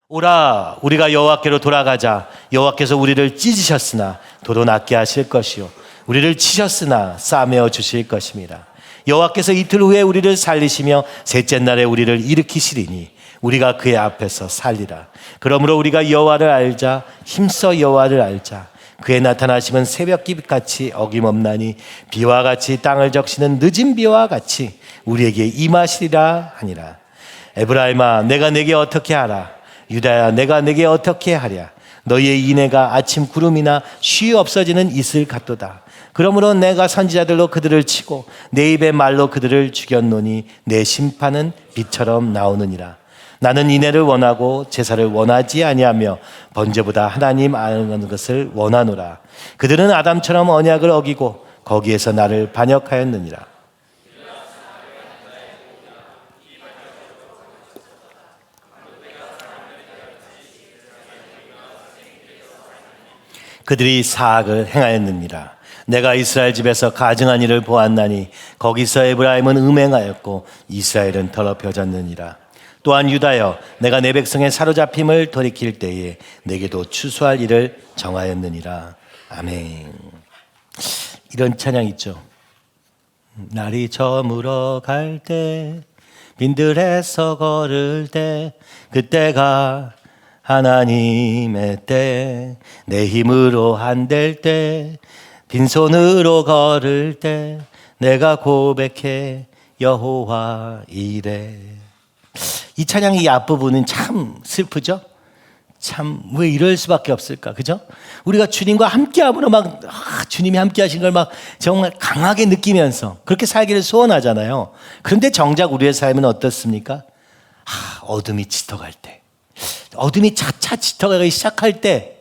오라 우리가 여호와께로 돌아가자. 여호와께서 우리를 찢으셨으나 도로 낫게 하실 것이요 우리를 치셨으나 싸매어 주실 것입니다. 여호와께서 이틀 후에 우리를 살리시며 셋째 날에 우리를 일으키시리니 우리가 그의 앞에서 살리라. 그러므로 우리가 여호와를 알자. 힘써 여호와를 알자. 그의 나타나심은 새벽기같이 어김없나니 비와 같이 땅을 적시는 늦은 비와 같이 우리에게 임하시리라 하니라. 에브라임아 내가 내게 어떻게 하라. 유다야 내가 내게 어떻게 하랴. 너희의 인애가 아침 구름이나 쉬 없어지는 이슬 같도다. 그러므로 내가 선지자들로 그들을 치고 내 입의 말로 그들을 죽였노니 내 심판은 빛처럼 나오느니라. 나는 인애를 원하고 제사를 원하지 아니하며 번제보다 하나님 아는 것을 원하노라. 그들은 아담처럼 언약을 어기고 거기에서 나를 반역하였느니라. 그들이 사악을 행하였느니라. 내가 이스라엘 집에서 가증한 일을 보았나니 거기서 에브라임은 음행하였고 이스라엘은 더럽혀졌느니라. 또한 유다여 내가 내 백성의 사로잡힘을 돌이킬 때에 내게도 추수할 일을 정하였느니라. 아멘. 이런 찬양 있죠. 날이 저물어 갈 때 빈들에서 걸을 때 그때가 하나님의 때 내 힘으로 안될 때 빈손으로 걸을 때 내가 고백해 여호와 이래. 이 찬양의 이 앞부분은 참 슬프죠. 참 왜 이럴 수밖에 없을까, 그죠? 우리가 주님과 함께함으로 막 주님이 함께하신 걸 막 정말 강하게 느끼면서 그렇게 살기를 소원하잖아요. 그런데 정작 우리의 삶은 어떻습니까? 어둠이 짙어갈 때, 어둠이 차차 짙어가기 시작할 때,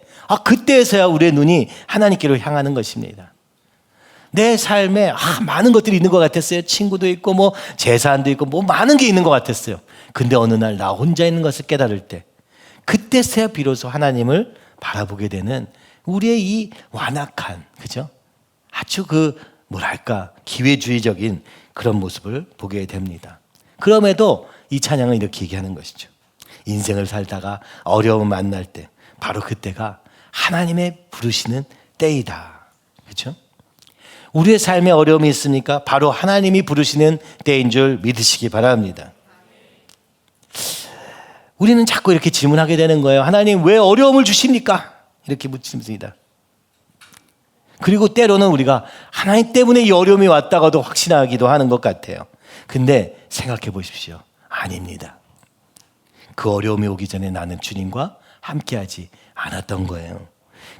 그때에서야 우리의 눈이 하나님께로 향하는 것입니다. 내 삶에 많은 것들이 있는 것 같았어요. 친구도 있고 뭐 재산도 있고 뭐 많은 게 있는 것 같았어요. 근데 어느 날 나 혼자 있는 것을 깨달을 때, 그때서야 비로소 하나님을 바라보게 되는 우리의 이 완악한, 그죠? 아주 뭐랄까 기회주의적인 그런 모습을 보게 됩니다. 그럼에도 이 찬양은 이렇게 얘기하는 것이죠. 인생을 살다가 어려움 만날 때 바로 그때가 하나님의 부르시는 때이다. 그렇죠? 우리의 삶에 어려움이 있습니까? 바로 하나님이 부르시는 때인 줄 믿으시기 바랍니다. 우리는 자꾸 이렇게 질문하게 되는 거예요. 하나님 왜 어려움을 주십니까? 이렇게 묻습니다. 그리고 때로는 우리가 하나님 때문에 이 어려움이 왔다가도 확신하기도 하는 것 같아요. 근데 생각해 보십시오. 아닙니다. 그 어려움이 오기 전에 나는 주님과 함께하지 않았던 거예요.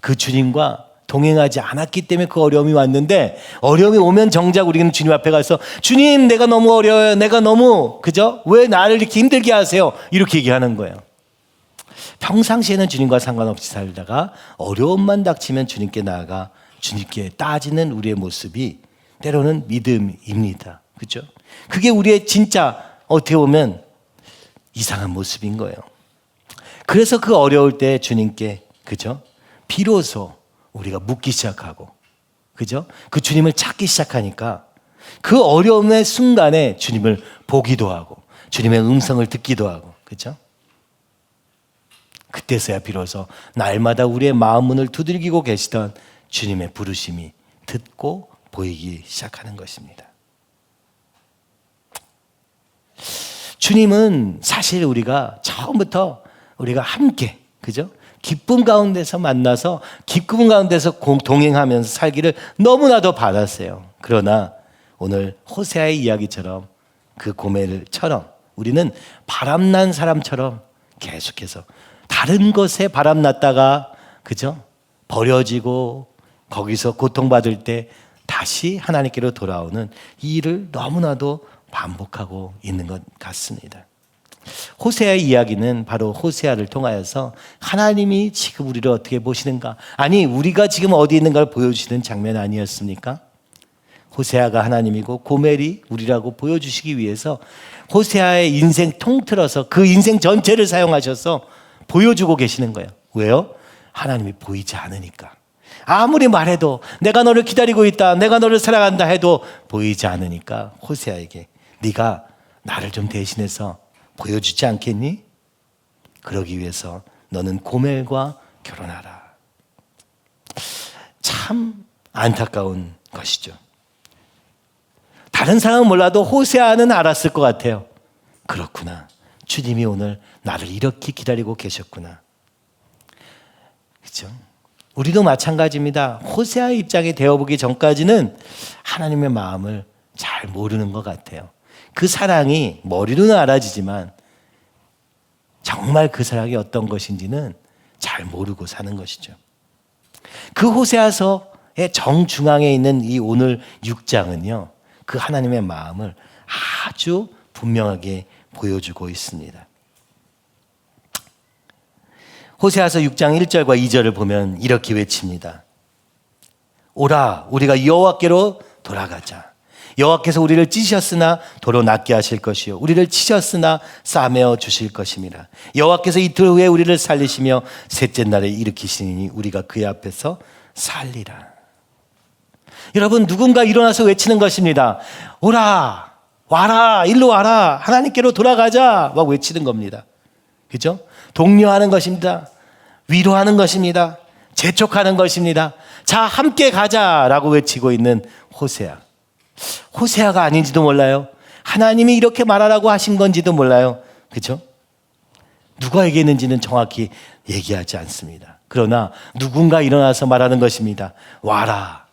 그 주님과 동행하지 않았기 때문에 그 어려움이 왔는데, 어려움이 오면 정작 우리는 주님 앞에 가서 주님 내가 너무 어려워요. 내가 너무 그죠? 왜 나를 이렇게 힘들게 하세요? 이렇게 얘기하는 거예요. 평상시에는 주님과 상관없이 살다가 어려움만 닥치면 주님께 나아가 주님께 따지는 우리의 모습이 때로는 믿음입니다. 그죠? 그게 우리의 진짜 어떻게 보면 이상한 모습인 거예요. 그래서 그 어려울 때 주님께, 그죠? 비로소 우리가 묻기 시작하고, 그죠? 그 주님을 찾기 시작하니까 그 어려움의 순간에 주님을 보기도 하고 주님의 음성을 듣기도 하고, 그죠? 그때서야 비로소 날마다 우리의 마음 문을 두들기고 계시던 주님의 부르심이 듣고 보이기 시작하는 것입니다. 주님은 사실 우리가 처음부터 우리가 함께, 그죠? 기쁨 가운데서 만나서 기쁨 가운데서 동행하면서 살기를 너무나도 바랐어요. 그러나 오늘 호세아의 이야기처럼 그 고멜처럼 우리는 바람난 사람처럼 계속해서 다른 것에 바람났다가, 그죠? 버려지고 거기서 고통받을 때 다시 하나님께로 돌아오는 이 일을 너무나도 반복하고 있는 것 같습니다. 호세아의 이야기는 바로 호세아를 통하여서 하나님이 지금 우리를 어떻게 보시는가, 아니 우리가 지금 어디 있는가를 보여주시는 장면 아니었습니까? 호세아가 하나님이고 고멜이 우리라고 보여주시기 위해서 호세아의 인생 통틀어서 그 인생 전체를 사용하셔서 보여주고 계시는 거예요. 왜요? 하나님이 보이지 않으니까. 아무리 말해도 내가 너를 기다리고 있다, 내가 너를 사랑한다 해도 보이지 않으니까 호세아에게 네가 나를 좀 대신해서 보여주지 않겠니? 그러기 위해서 너는 고멜과 결혼하라. 참 안타까운 것이죠. 다른 사람은 몰라도 호세아는 알았을 것 같아요. 그렇구나. 주님이 오늘 나를 이렇게 기다리고 계셨구나. 그렇죠? 우리도 마찬가지입니다. 호세아의 입장에 되어보기 전까지는 하나님의 마음을 잘 모르는 것 같아요. 그 사랑이 머리로는 알아지지만 정말 그 사랑이 어떤 것인지는 잘 모르고 사는 것이죠. 그 호세아서의 정중앙에 있는 이 오늘 6장은요. 그 하나님의 마음을 아주 분명하게 보여주고 있습니다. 호세아서 6장 1절과 2절을 보면 이렇게 외칩니다. 오라, 우리가 여호와께로 돌아가자. 여호와께서 우리를 찢으셨으나 도로 낫게 하실 것이요 우리를 치셨으나 싸매어 주실 것임이라. 여호와께서 이틀 후에 우리를 살리시며 셋째 날에 일으키시니 우리가 그의 앞에서 살리라. 여러분, 누군가 일어나서 외치는 것입니다. 오라, 와라, 일로 와라, 하나님께로 돌아가자 막 외치는 겁니다. 그죠? 독려하는 것입니다. 위로하는 것입니다. 재촉하는 것입니다. 자, 함께 가자라고 외치고 있는 호세아. 호세아가 아닌지도 몰라요. 하나님이 이렇게 말하라고 하신 건지도 몰라요. 그렇죠? 누가 얘기했는지는 정확히 얘기하지 않습니다. 그러나 누군가 일어나서 말하는 것입니다. 와라,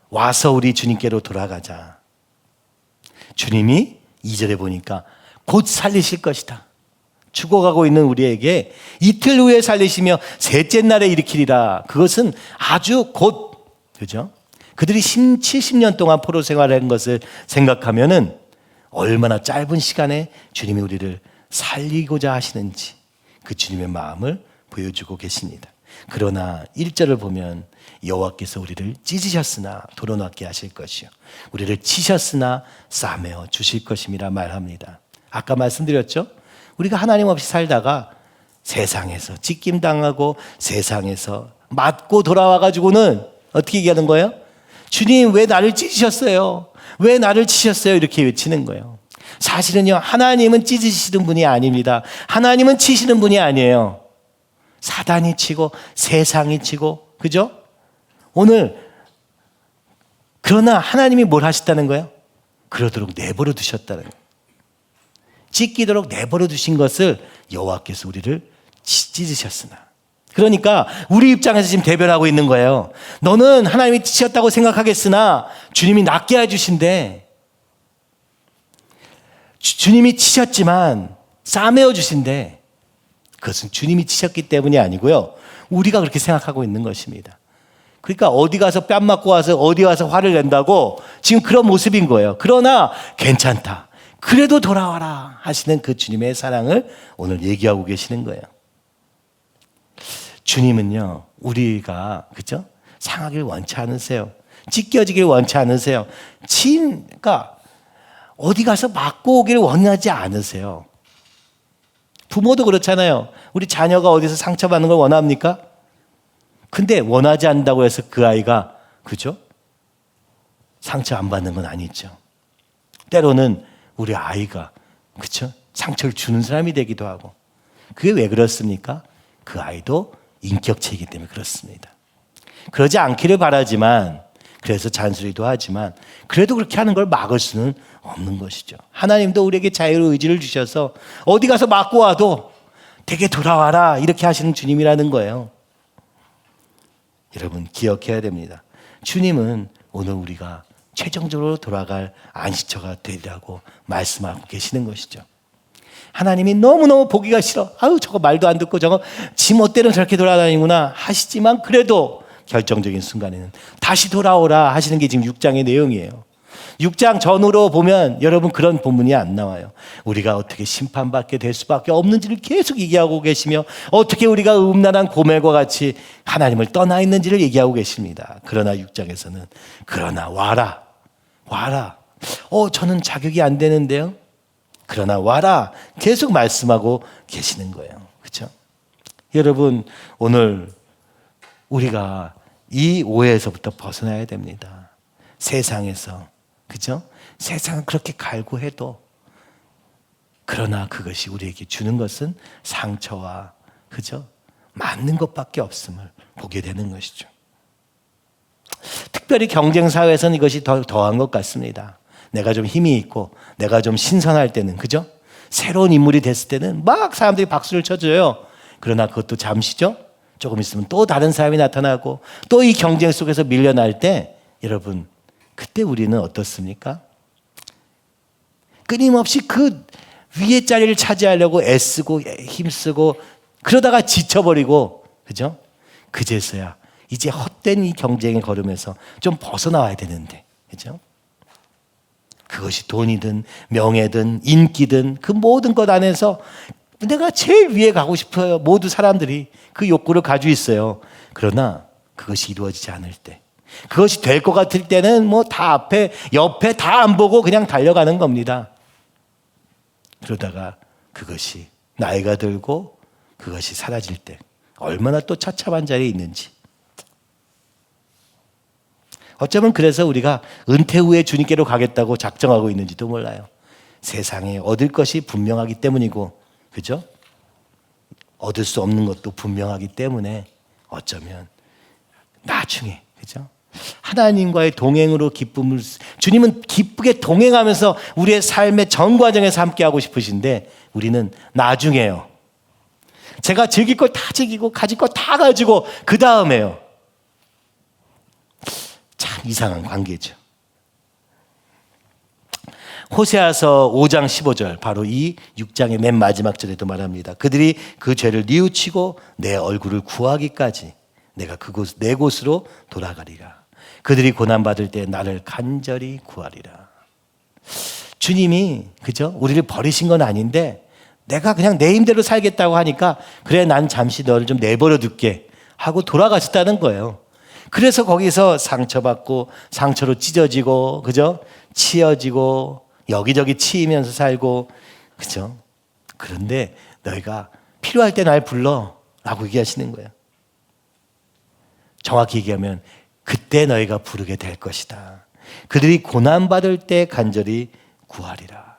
와서 우리 주님께로 돌아가자. 주님이 2절에 보니까 곧 살리실 것이다. 죽어가고 있는 우리에게 이틀 후에 살리시며 셋째 날에 일으키리라. 그것은 아주 곧, 그죠? 그들이 70년 동안 포로 생활을 한 것을 생각하면은 얼마나 짧은 시간에 주님이 우리를 살리고자 하시는지 그 주님의 마음을 보여주고 계십니다. 그러나 1절을 보면 여호와께서 우리를 찢으셨으나 도로 낫게 하실 것이요 우리를 치셨으나 싸매어 주실 것임이라 말합니다. 아까 말씀드렸죠? 우리가 하나님 없이 살다가 세상에서 찢김당하고 세상에서 맞고 돌아와가지고는 어떻게 얘기하는 거예요? 주님, 왜 나를 찢으셨어요? 왜 나를 치셨어요? 이렇게 외치는 거예요. 사실은요, 하나님은 찢으시는 분이 아닙니다. 하나님은 치시는 분이 아니에요. 사단이 치고 세상이 치고, 그죠? 오늘 그러나 하나님이 뭘 하셨다는 거예요? 그러도록 내버려 두셨다는 거예요. 찢기도록 내버려 두신 것을 여호와께서 우리를 찢으셨으나. 그러니까 우리 입장에서 지금 대변하고 있는 거예요. 너는 하나님이 찢으셨다고 생각하겠으나 주님이 낫게 해주신대. 주님이 치셨지만 싸매어 주신대. 그것은 주님이 치셨기 때문이 아니고요. 우리가 그렇게 생각하고 있는 것입니다. 그러니까 어디 가서 뺨 맞고 와서 어디 가서 화를 낸다고 지금 그런 모습인 거예요. 그러나 괜찮다. 그래도 돌아와라 하시는 그 주님의 사랑을 오늘 얘기하고 계시는 거예요. 주님은요, 우리가, 그죠? 상하길 원치 않으세요. 찢겨지길 원치 않으세요. 그러니까 어디 가서 맞고 오기를 원하지 않으세요. 부모도 그렇잖아요. 우리 자녀가 어디서 상처받는 걸 원합니까? 근데 원하지 않는다고 해서 그 아이가, 그죠? 상처 안 받는 건 아니죠. 때로는 우리 아이가, 그죠? 상처를 주는 사람이 되기도 하고. 그게 왜 그렇습니까? 그 아이도 인격체이기 때문에 그렇습니다. 그러지 않기를 바라지만, 그래서 잔소리도 하지만, 그래도 그렇게 하는 걸 막을 수는 없는 것이죠. 하나님도 우리에게 자유의지를 주셔서 어디 가서 맞고 와도 되게 돌아와라 이렇게 하시는 주님이라는 거예요. 여러분, 기억해야 됩니다. 주님은 오늘 우리가 최종적으로 돌아갈 안식처가 되리라고 말씀하고 계시는 것이죠. 하나님이 너무너무 보기가 싫어. 아유, 저거 말도 안 듣고 저거 지 멋대로 저렇게 돌아다니구나 하시지만 그래도 결정적인 순간에는 다시 돌아오라 하시는 게 지금 6장의 내용이에요. 6장 전후로 보면 여러분 그런 본문이 안 나와요. 우리가 어떻게 심판받게 될 수밖에 없는지를 계속 얘기하고 계시며 어떻게 우리가 음란한 고멜과 같이 하나님을 떠나 있는지를 얘기하고 계십니다. 그러나 6장에서는 그러나 와라. 저는 자격이 안 되는데요. 그러나 와라. 계속 말씀하고 계시는 거예요. 그렇죠? 여러분, 오늘 우리가 이 오해에서부터 벗어나야 됩니다. 세상에서, 그죠? 세상은 그렇게 갈구해도 그러나 그것이 우리에게 주는 것은 상처와 그죠? 맞는 것밖에 없음을 보게 되는 것이죠. 특별히 경쟁 사회에서는 이것이 더한 것 같습니다. 내가 좀 힘이 있고 내가 좀 신선할 때는, 그죠? 새로운 인물이 됐을 때는 막 사람들이 박수를 쳐줘요. 그러나 그것도 잠시죠. 조금 있으면 또 다른 사람이 나타나고 또 이 경쟁 속에서 밀려날 때, 여러분, 그때 우리는 어떻습니까? 끊임없이 그 위의 자리를 차지하려고 애쓰고 힘쓰고 그러다가 지쳐버리고, 그죠? 그제서야 이제 헛된 이 경쟁의 걸음에서 좀 벗어나와야 되는데, 그죠? 그것이 돈이든 명예든 인기든 그 모든 것 안에서 내가 제일 위에 가고 싶어요. 모두 사람들이 그 욕구를 가지고 있어요. 그러나 그것이 이루어지지 않을 때, 그것이 될 것 같을 때는 뭐 다 앞에 옆에 다 안 보고 그냥 달려가는 겁니다. 그러다가 그것이 나이가 들고 그것이 사라질 때 얼마나 또 처참한 자리에 있는지. 어쩌면 그래서 우리가 은퇴 후에 주님께로 가겠다고 작정하고 있는지도 몰라요. 세상에 얻을 것이 분명하기 때문이고, 그죠? 얻을 수 없는 것도 분명하기 때문에 어쩌면 나중에, 그죠? 하나님과의 동행으로 기쁨을, 주님은 기쁘게 동행하면서 우리의 삶의 전 과정에서 함께하고 싶으신데 우리는 나중에요. 제가 즐길 걸 다 즐기고 가질 거 다 가지고 그 다음에요. 참 이상한 관계죠. 호세아서 5장 15절, 바로 이 6장의 맨 마지막 절에도 말합니다. 그들이 그 죄를 뉘우치고 내 얼굴을 구하기까지 내가 그곳 내 곳으로 돌아가리라. 그들이 고난받을 때 나를 간절히 구하리라. 주님이, 그죠? 우리를 버리신 건 아닌데 내가 그냥 내 힘대로 살겠다고 하니까 그래, 난 잠시 너를 좀 내버려 둘게 하고 돌아가셨다는 거예요. 그래서 거기서 상처받고 상처로 찢어지고, 그죠? 치여지고 여기저기 치이면서 살고, 그죠? 그런데 너희가 필요할 때 날 불러 라고 얘기하시는 거예요. 정확히 얘기하면 그때 너희가 부르게 될 것이다. 그들이 고난받을 때 간절히 구하리라.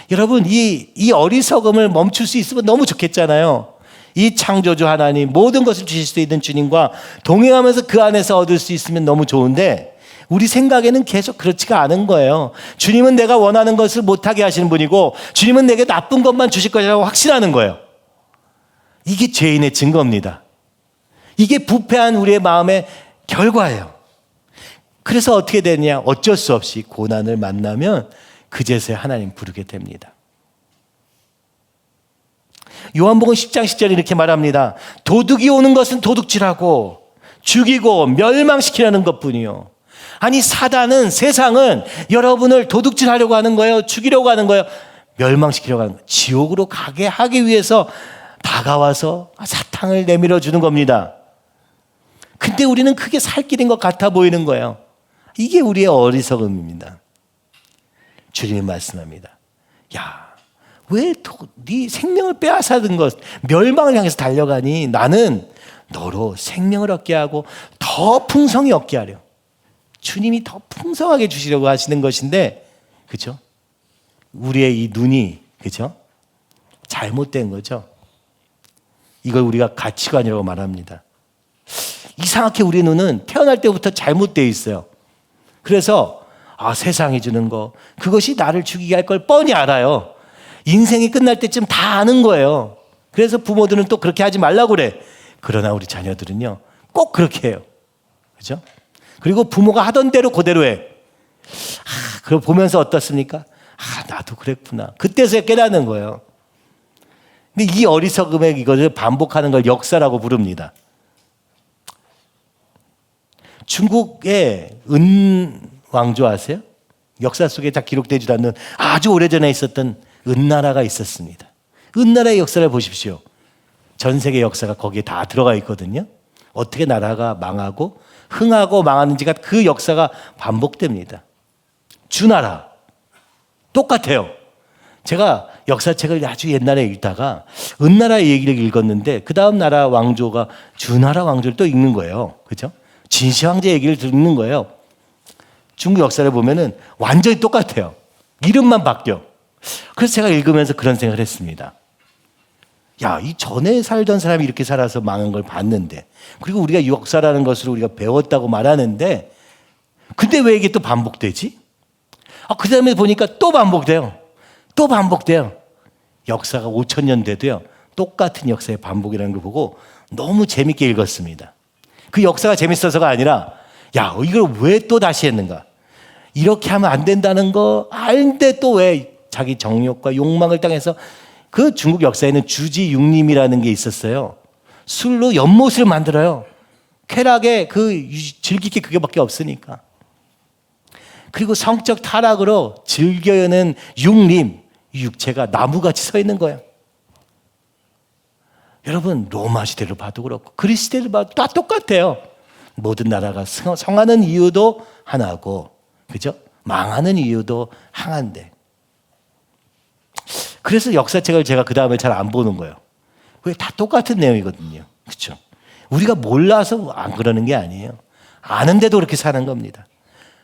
여러분, 이 어리석음을 멈출 수 있으면 너무 좋겠잖아요. 이 창조주 하나님, 모든 것을 주실 수 있는 주님과 동행하면서 그 안에서 얻을 수 있으면 너무 좋은데 우리 생각에는 계속 그렇지가 않은 거예요. 주님은 내가 원하는 것을 못하게 하시는 분이고 주님은 내게 나쁜 것만 주실 것이라고 확신하는 거예요. 이게 죄인의 증거입니다. 이게 부패한 우리의 마음의 결과예요. 그래서 어떻게 되느냐? 어쩔 수 없이 고난을 만나면 그제서야 하나님 부르게 됩니다. 요한복음 10장 10절에 이렇게 말합니다. 도둑이 오는 것은 도둑질하고 죽이고 멸망시키려는 것뿐이요. 아니, 사단은, 세상은 여러분을 도둑질하려고 하는 거예요. 죽이려고 하는 거예요. 멸망시키려고 하는 거예요. 지옥으로 가게 하기 위해서 다가와서 사탕을 내밀어 주는 겁니다. 근데 우리는 그게 살 길인 것 같아 보이는 거예요. 이게 우리의 어리석음입니다. 주님이 말씀합니다. 야, 왜 네 생명을 빼앗아든 것, 멸망을 향해서 달려가니? 나는 너로 생명을 얻게 하고 더 풍성히 얻게 하려. 주님이 더 풍성하게 주시려고 하시는 것인데, 그죠? 우리의 이 눈이, 그죠? 잘못된 거죠. 이걸 우리가 가치관이라고 말합니다. 이상하게 우리 눈은 태어날 때부터 잘못되어 있어요. 그래서 세상이 주는 거, 그것이 나를 죽이게 할 걸 뻔히 알아요. 인생이 끝날 때쯤 다 아는 거예요. 그래서 부모들은 또 그렇게 하지 말라고 그래. 그러나 우리 자녀들은요, 꼭 그렇게 해요. 그죠? 그리고 부모가 하던 대로 그대로 해. 그걸 보면서 어떻습니까? 나도 그랬구나. 그때서야 깨닫는 거예요. 근데 이 어리석음의 이것을 반복하는 걸 역사라고 부릅니다. 중국의 은왕조 아세요? 역사 속에 다 기록되지도 않는 아주 오래전에 있었던 은나라가 있었습니다. 은나라의 역사를 보십시오. 전 세계 역사가 거기에 다 들어가 있거든요. 어떻게 나라가 망하고 흥하고 망하는지가, 그 역사가 반복됩니다. 주나라 똑같아요. 제가 역사책을 아주 옛날에 읽다가 은나라의 얘기를 읽었는데 그 다음 나라 왕조가 주나라 왕조를 또 읽는 거예요. 그죠? 진시황제 얘기를 듣는 거예요. 중국 역사를 보면은 완전히 똑같아요. 이름만 바뀌어. 그래서 제가 읽으면서 그런 생각을 했습니다. 야, 이 전에 살던 사람이 이렇게 살아서 망한 걸 봤는데, 그리고 우리가 역사라는 것으로 우리가 배웠다고 말하는데, 근데 왜 이게 또 반복되지? 그 다음에 보니까 또 반복돼요. 또 반복돼요. 역사가 5,000년 돼도요, 똑같은 역사의 반복이라는 걸 보고 너무 재밌게 읽었습니다. 그 역사가 재밌어서가 아니라, 야, 이걸 왜 또 다시 했는가? 이렇게 하면 안 된다는 거 알는데 또 왜 자기 정욕과 욕망을 당해서, 그 중국 역사에는 주지육림이라는 게 있었어요. 술로 연못을 만들어요. 쾌락에 즐길 게 그게밖에 없으니까. 그리고 성적 타락으로 즐겨여는 육림, 이 육체가 나무같이 서 있는 거예요. 여러분, 로마 시대를 봐도 그렇고 그리스 시대를 봐도 다 똑같아요. 모든 나라가 성하는 이유도 하나고, 그죠? 망하는 이유도 하나인데. 그래서 역사책을 제가 그 다음에 잘 안 보는 거예요. 왜? 다 똑같은 내용이거든요. 그렇죠? 우리가 몰라서 안 그러는 게 아니에요. 아는데도 그렇게 사는 겁니다.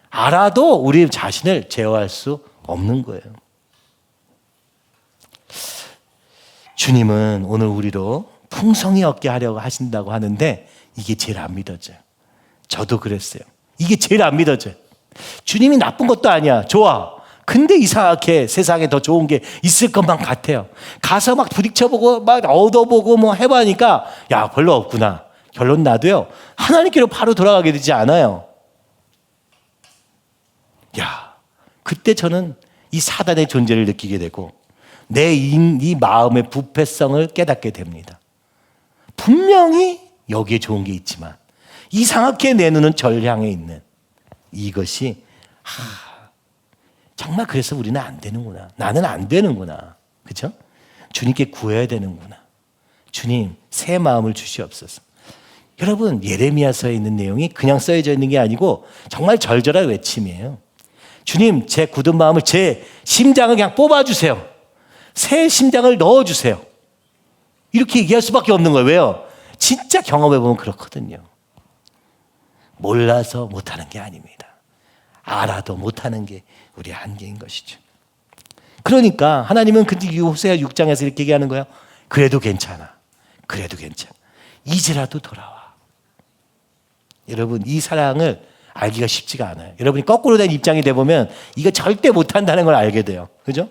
알아도 우리 자신을 제어할 수 없는 거예요. 주님은 오늘 우리로 풍성히 얻게 하려고 하신다고 하는데, 이게 제일 안 믿어져요. 저도 그랬어요. 이게 제일 안 믿어져요. 주님이 나쁜 것도 아니야. 좋아. 근데 이상하게 세상에 더 좋은 게 있을 것만 같아요. 가서 막 부딪혀보고 막 얻어보고 뭐 해보니까, 야, 별로 없구나. 결론 나도요, 하나님께로 바로 돌아가게 되지 않아요. 야, 그때 저는 이 사단의 존재를 느끼게 되고 이 마음의 부패성을 깨닫게 됩니다. 분명히 여기에 좋은 게 있지만 이상하게 내 눈은 절 향해 있는 이것이, 정말 그래서 우리는 안 되는구나. 나는 안 되는구나. 그죠? 주님께 구해야 되는구나. 주님, 새 마음을 주시옵소서. 여러분, 예레미야서에 있는 내용이 그냥 써져 있는 게 아니고 정말 절절한 외침이에요. 주님, 제 굳은 마음을, 제 심장을 그냥 뽑아주세요. 새 심장을 넣어주세요. 이렇게 얘기할 수밖에 없는 거예요. 왜요? 진짜 경험해보면 그렇거든요. 몰라서 못하는 게 아닙니다. 알아도 못하는 게 우리 한계인 것이죠. 그러니까 하나님은 근데 호세아 6장에서 이렇게 얘기하는 거예요. 그래도 괜찮아. 그래도 괜찮아. 이제라도 돌아와. 여러분, 이 사랑을 알기가 쉽지가 않아요. 여러분이 거꾸로 된 입장이 되보면 이거 절대 못한다는 걸 알게 돼요. 그죠?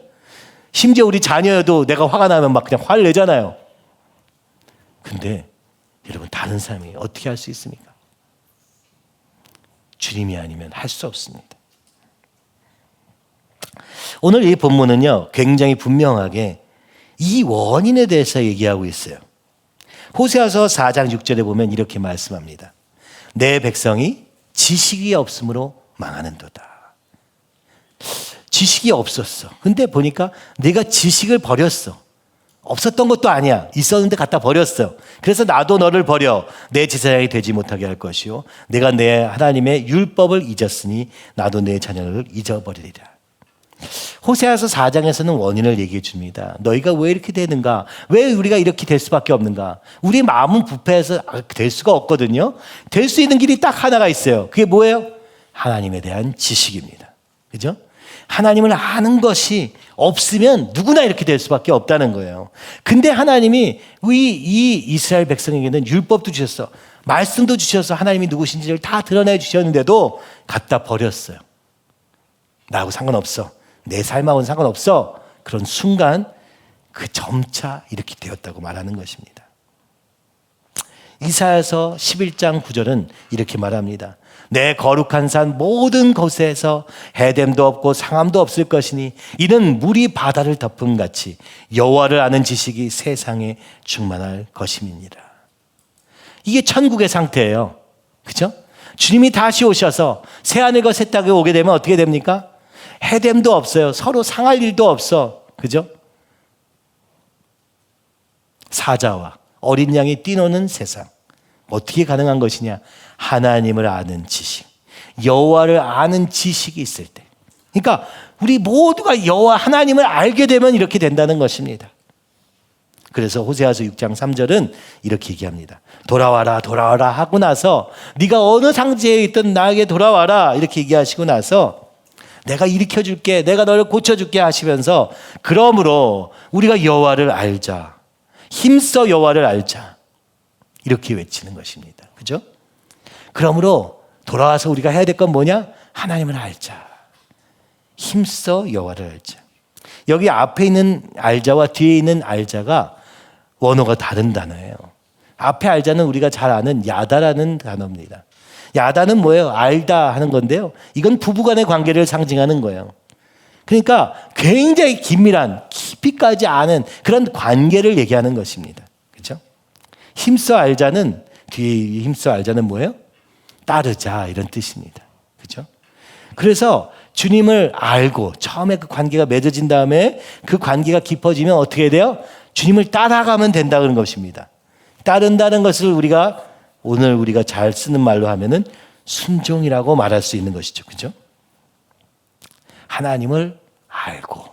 심지어 우리 자녀여도 내가 화가 나면 막 그냥 화를 내잖아요. 근데 여러분, 다른 사람이 어떻게 할 수 있습니까? 주님이 아니면 할 수 없습니다. 오늘 이 본문은요, 굉장히 분명하게 이 원인에 대해서 얘기하고 있어요. 호세아서 4장 6절에 보면 이렇게 말씀합니다. 내 백성이 지식이 없으므로 망하는도다. 지식이 없었어. 근데 보니까 내가 지식을 버렸어. 없었던 것도 아니야. 있었는데 갖다 버렸어. 그래서 나도 너를 버려 내 제사장이 되지 못하게 할 것이요, 내가 내 하나님의 율법을 잊었으니 나도 내 자녀를 잊어버리리라. 호세아서 4장에서는 원인을 얘기해 줍니다. 너희가 왜 이렇게 되는가? 왜 우리가 이렇게 될 수밖에 없는가? 우리 마음은 부패해서 될 수가 없거든요. 될 수 있는 길이 딱 하나가 있어요. 그게 뭐예요? 하나님에 대한 지식입니다. 그죠? 하나님을 아는 것이 없으면 누구나 이렇게 될 수밖에 없다는 거예요. 근데 하나님이 이 이스라엘 백성에게는 율법도 주셨어. 말씀도 주셔서 하나님이 누구신지를 다 드러내 주셨는데도 갖다 버렸어요. 나하고 상관없어. 내 삶하고는 상관없어. 그런 순간 그 점차 이렇게 되었다고 말하는 것입니다. 이사야서 11장 9절은 이렇게 말합니다. 내 거룩한 산 모든 곳에서 해됨도 없고 상함도 없을 것이니 이는 물이 바다를 덮음 같이 여호와를 아는 지식이 세상에 충만할 것임이니라. 이게 천국의 상태예요. 그렇죠? 주님이 다시 오셔서 새하늘과 새 땅에 오게 되면 어떻게 됩니까? 해됨도 없어요. 서로 상할 일도 없어. 그죠? 사자와 어린 양이 뛰노는 세상. 어떻게 가능한 것이냐? 하나님을 아는 지식, 여호와를 아는 지식이 있을 때. 그러니까 우리 모두가 여호와 하나님을 알게 되면 이렇게 된다는 것입니다. 그래서 호세아서 6장 3절은 이렇게 얘기합니다. 돌아와라 돌아와라 하고 나서 네가 어느 상지에 있든 나에게 돌아와라 이렇게 얘기하시고 나서 내가 일으켜줄게, 내가 너를 고쳐줄게 하시면서, 그러므로 우리가 여호와를 알자. 힘써 여호와를 알자. 이렇게 외치는 것입니다. 그죠? 그러므로 돌아와서 우리가 해야 될 건 뭐냐? 하나님을 알자. 힘써 여호와를 알자. 여기 앞에 있는 알자와 뒤에 있는 알자가 원어가 다른 단어예요. 앞에 알자는 우리가 잘 아는 야다라는 단어입니다. 야다는 뭐예요? 알다 하는 건데요. 이건 부부간의 관계를 상징하는 거예요. 그러니까 굉장히 긴밀한 깊이까지 아는 그런 관계를 얘기하는 것입니다. 그렇죠? 힘써 알자는 뒤에 힘써 알자는 뭐예요? 따르자 이런 뜻입니다. 그렇죠? 그래서 주님을 알고 처음에 그 관계가 맺어진 다음에 그 관계가 깊어지면 어떻게 돼요? 주님을 따라가면 된다는 것입니다. 따른다는 것을 오늘 우리가 잘 쓰는 말로 하면은 순종이라고 말할 수 있는 것이죠. 그죠? 하나님을 알고,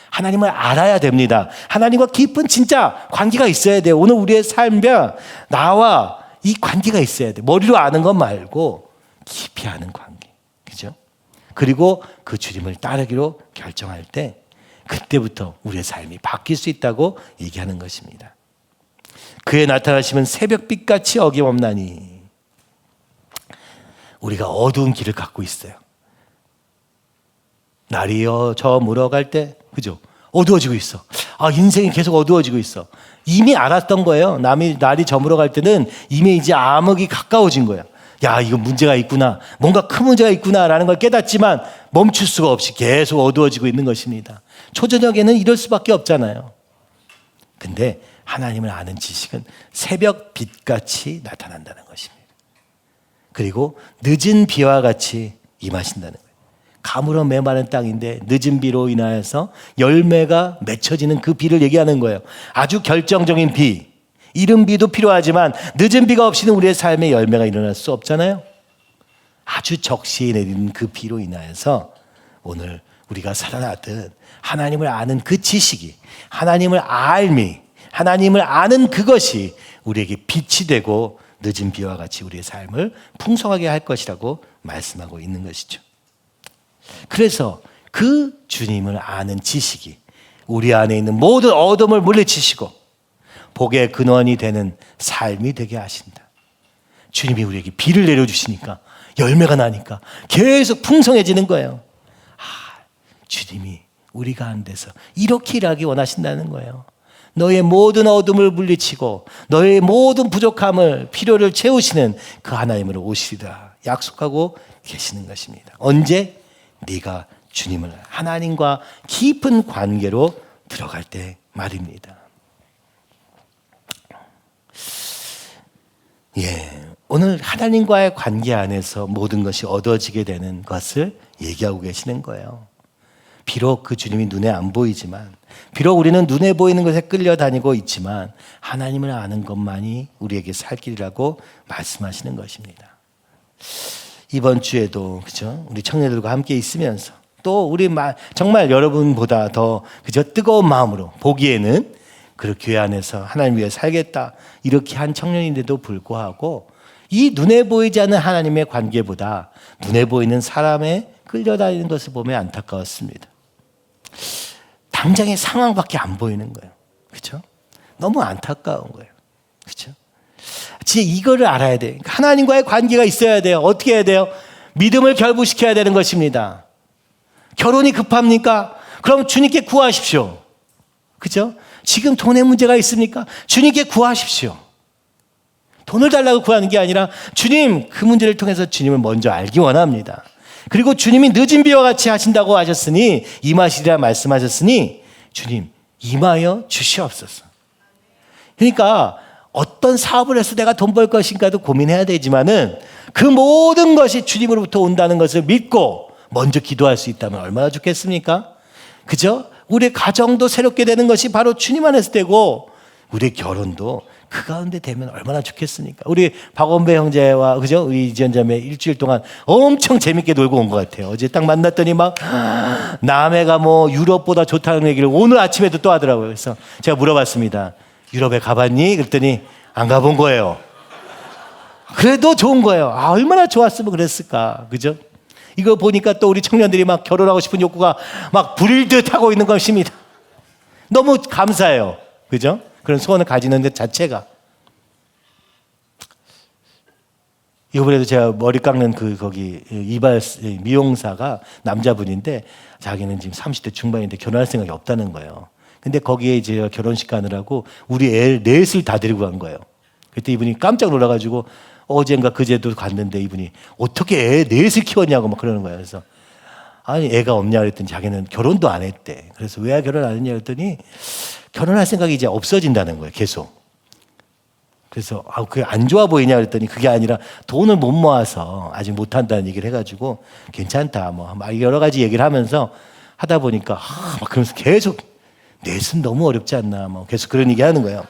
하나님을 알아야 됩니다. 하나님과 깊은 진짜 관계가 있어야 돼요. 오늘 우리의 삶과 나와 이 관계가 있어야 돼요. 머리로 아는 것 말고 깊이 아는 관계. 그죠? 그리고 그 주님을 따르기로 결정할 때 그때부터 우리의 삶이 바뀔 수 있다고 얘기하는 것입니다. 그에 나타나시면 새벽빛같이 어김없나니. 우리가 어두운 길을 갖고 있어요. 날이 저 물어갈 때, 그죠? 어두워지고 있어. 인생이 계속 어두워지고 있어. 이미 알았던 거예요. 날이 저물어갈 때는 이미 이제 암흑이 가까워진 거예요. 야, 이거 문제가 있구나. 뭔가 큰 문제가 있구나라는 걸 깨닫지만 멈출 수가 없이 계속 어두워지고 있는 것입니다. 초저녁에는 이럴 수밖에 없잖아요. 근데 하나님을 아는 지식은 새벽 빛같이 나타난다는 것입니다. 그리고 늦은 비와 같이 임하신다는 거예요. 가물어 메마른 땅인데 늦은 비로 인하여서 열매가 맺혀지는 그 비를 얘기하는 거예요. 아주 결정적인 비. 이른 비도 필요하지만 늦은 비가 없이는 우리의 삶에 열매가 일어날 수 없잖아요. 아주 적시에 내리는 그 비로 인하여서 오늘 우리가 살아나듯 하나님을 아는 그 지식이, 하나님을 알미, 하나님을 아는 그것이 우리에게 빛이 되고 늦은 비와 같이 우리의 삶을 풍성하게 할 것이라고 말씀하고 있는 것이죠. 그래서 그 주님을 아는 지식이 우리 안에 있는 모든 어둠을 물리치시고 복의 근원이 되는 삶이 되게 하신다. 주님이 우리에게 비를 내려주시니까 열매가 나니까 계속 풍성해지는 거예요. 주님이 우리 가운데서 이렇게 일하기 원하신다는 거예요. 너의 모든 어둠을 물리치고 너의 모든 부족함을, 필요를 채우시는 그 하나님으로 오시리라 약속하고 계시는 것입니다. 언제? 네가 주님을, 하나님과 깊은 관계로 들어갈 때 말입니다. 오늘 하나님과의 관계 안에서 모든 것이 얻어지게 되는 것을 얘기하고 계시는 거예요. 비록 그 주님이 눈에 안 보이지만, 비록 우리는 눈에 보이는 것에 끌려다니고 있지만 하나님을 아는 것만이 우리에게 살 길이라고 말씀하시는 것입니다. 이번 주에도 그죠? 우리 청년들과 함께 있으면서 또 우리 정말 여러분보다 더 그죠? 뜨거운 마음으로 보기에는 그 교회 안에서 하나님 위해 살겠다 이렇게 한 청년인데도 불구하고 이 눈에 보이지 않는 하나님의 관계보다 눈에 보이는 사람에 끌려다니는 것을 보면 안타까웠습니다. 당장의 상황밖에 안 보이는 거예요. 그렇죠? 너무 안타까운 거예요. 그렇죠? 진짜 이거를 알아야 돼요. 하나님과의 관계가 있어야 돼요. 어떻게 해야 돼요? 믿음을 결부시켜야 되는 것입니다. 결혼이 급합니까? 그럼 주님께 구하십시오. 그죠? 지금 돈의 문제가 있습니까? 주님께 구하십시오. 돈을 달라고 구하는 게 아니라 주님, 그 문제를 통해서 주님을 먼저 알기 원합니다. 그리고 주님이 늦은 비와 같이 하신다고 하셨으니, 임하시리라 말씀하셨으니 주님 임하여 주시옵소서. 그러니까 어떤 사업을 해서 내가 돈 벌 것인가도 고민해야 되지만은 그 모든 것이 주님으로부터 온다는 것을 믿고 먼저 기도할 수 있다면 얼마나 좋겠습니까? 그죠? 우리의 가정도 새롭게 되는 것이 바로 주님 안에서 되고 우리의 결혼도 그 가운데 되면 얼마나 좋겠습니까? 우리 박원배 형제와 그죠? 우리 이지연 자매 일주일 동안 엄청 재밌게 놀고 온 것 같아요. 어제 딱 만났더니 막 남해가 뭐 유럽보다 좋다는 얘기를 오늘 아침에도 또 하더라고요. 그래서 제가 물어봤습니다. 유럽에 가봤니? 그랬더니 안 가본 거예요. 그래도 좋은 거예요. 얼마나 좋았으면 그랬을까. 그죠? 이거 보니까 또 우리 청년들이 막 결혼하고 싶은 욕구가 막 불일 듯 하고 있는 것입니다. 너무 감사해요. 그죠? 그런 소원을 가지는 것 자체가. 이번에도 제가 머리 깎는 거기 이발 미용사가 남자분인데 자기는 지금 30대 중반인데 결혼할 생각이 없다는 거예요. 근데 거기에 이제 결혼식 가느라고 우리 애 넷을 다 데리고 간 거예요. 그때 이분이 깜짝 놀라가지고 어젠가 그제도 갔는데 이분이 어떻게 애 넷을 키웠냐고 막 그러는 거예요. 그래서 아니 애가 없냐 그랬더니 자기는 결혼도 안 했대. 그래서 왜 결혼 안 했냐 그랬더니 결혼할 생각이 이제 없어진다는 거예요. 계속. 그래서 그게 안 좋아 보이냐 그랬더니 그게 아니라 돈을 못 모아서 아직 못 한다는 얘기를 해가지고 괜찮다 뭐 여러 가지 얘기를 하면서 하다 보니까 막 그러면서 계속 넷은 너무 어렵지 않나 뭐 계속 그런 얘기 하는 거예요.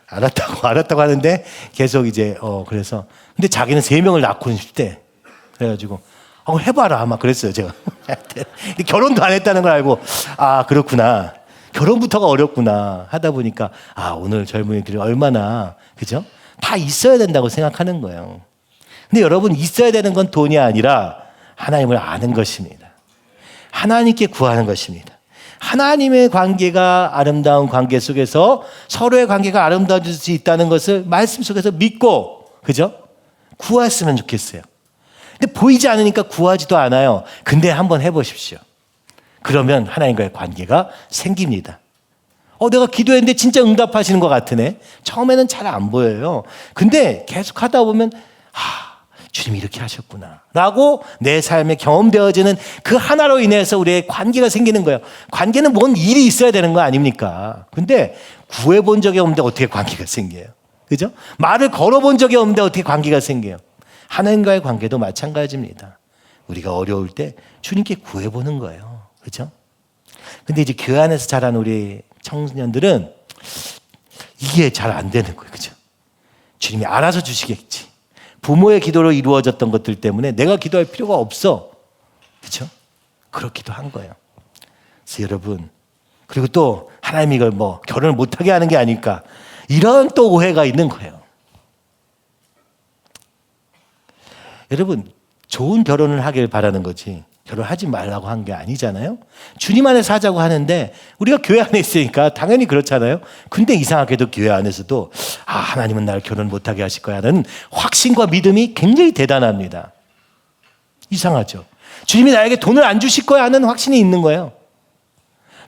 알았다고 하는데 계속 이제 그래서 근데 자기는 3명을 낳고는 싶대. 그래가지고 해봐라 아마 그랬어요 제가. 근데 결혼도 안 했다는 걸 알고 그렇구나. 결혼부터가 어렵구나 하다 보니까 오늘 젊은이들이 얼마나 그죠? 다 있어야 된다고 생각하는 거예요. 근데 여러분 있어야 되는 건 돈이 아니라 하나님을 아는 것입니다. 하나님께 구하는 것입니다. 하나님의 관계가 아름다운 관계 속에서 서로의 관계가 아름다워질 수 있다는 것을 말씀 속에서 믿고 그죠? 구했으면 좋겠어요. 근데 보이지 않으니까 구하지도 않아요. 근데 한번 해보십시오. 그러면 하나님과의 관계가 생깁니다. 내가 기도했는데 진짜 응답하시는 것 같으네. 처음에는 잘 안 보여요. 근데 계속 하다 보면 주님이 이렇게 하셨구나 라고 내 삶에 경험되어지는 그 하나로 인해서 우리의 관계가 생기는 거예요. 관계는 뭔 일이 있어야 되는 거 아닙니까? 근데 구해본 적이 없는데 어떻게 관계가 생겨요? 그죠? 말을 걸어본 적이 없는데 어떻게 관계가 생겨요? 하나님과의 관계도 마찬가지입니다. 우리가 어려울 때 주님께 구해보는 거예요. 그죠? 근데 이제 교회 안에서 자란 우리 청년들은 이게 잘 안 되는 거예요. 그죠? 주님이 알아서 주시겠지. 부모의 기도로 이루어졌던 것들 때문에 내가 기도할 필요가 없어. 그죠? 그렇기도 한 거예요. 그래서 여러분, 그리고 또 하나님이 이걸 결혼을 못하게 하는 게 아닐까. 이런 또 오해가 있는 거예요. 여러분, 좋은 결혼을 하길 바라는 거지. 결혼하지 말라고 한 게 아니잖아요. 주님 안에서 하자고 하는데 우리가 교회 안에 있으니까 당연히 그렇잖아요. 근데 이상하게도 교회 안에서도 하나님은 나를 결혼 못하게 하실 거야 하는 확신과 믿음이 굉장히 대단합니다. 이상하죠. 주님이 나에게 돈을 안 주실 거야 하는 확신이 있는 거예요.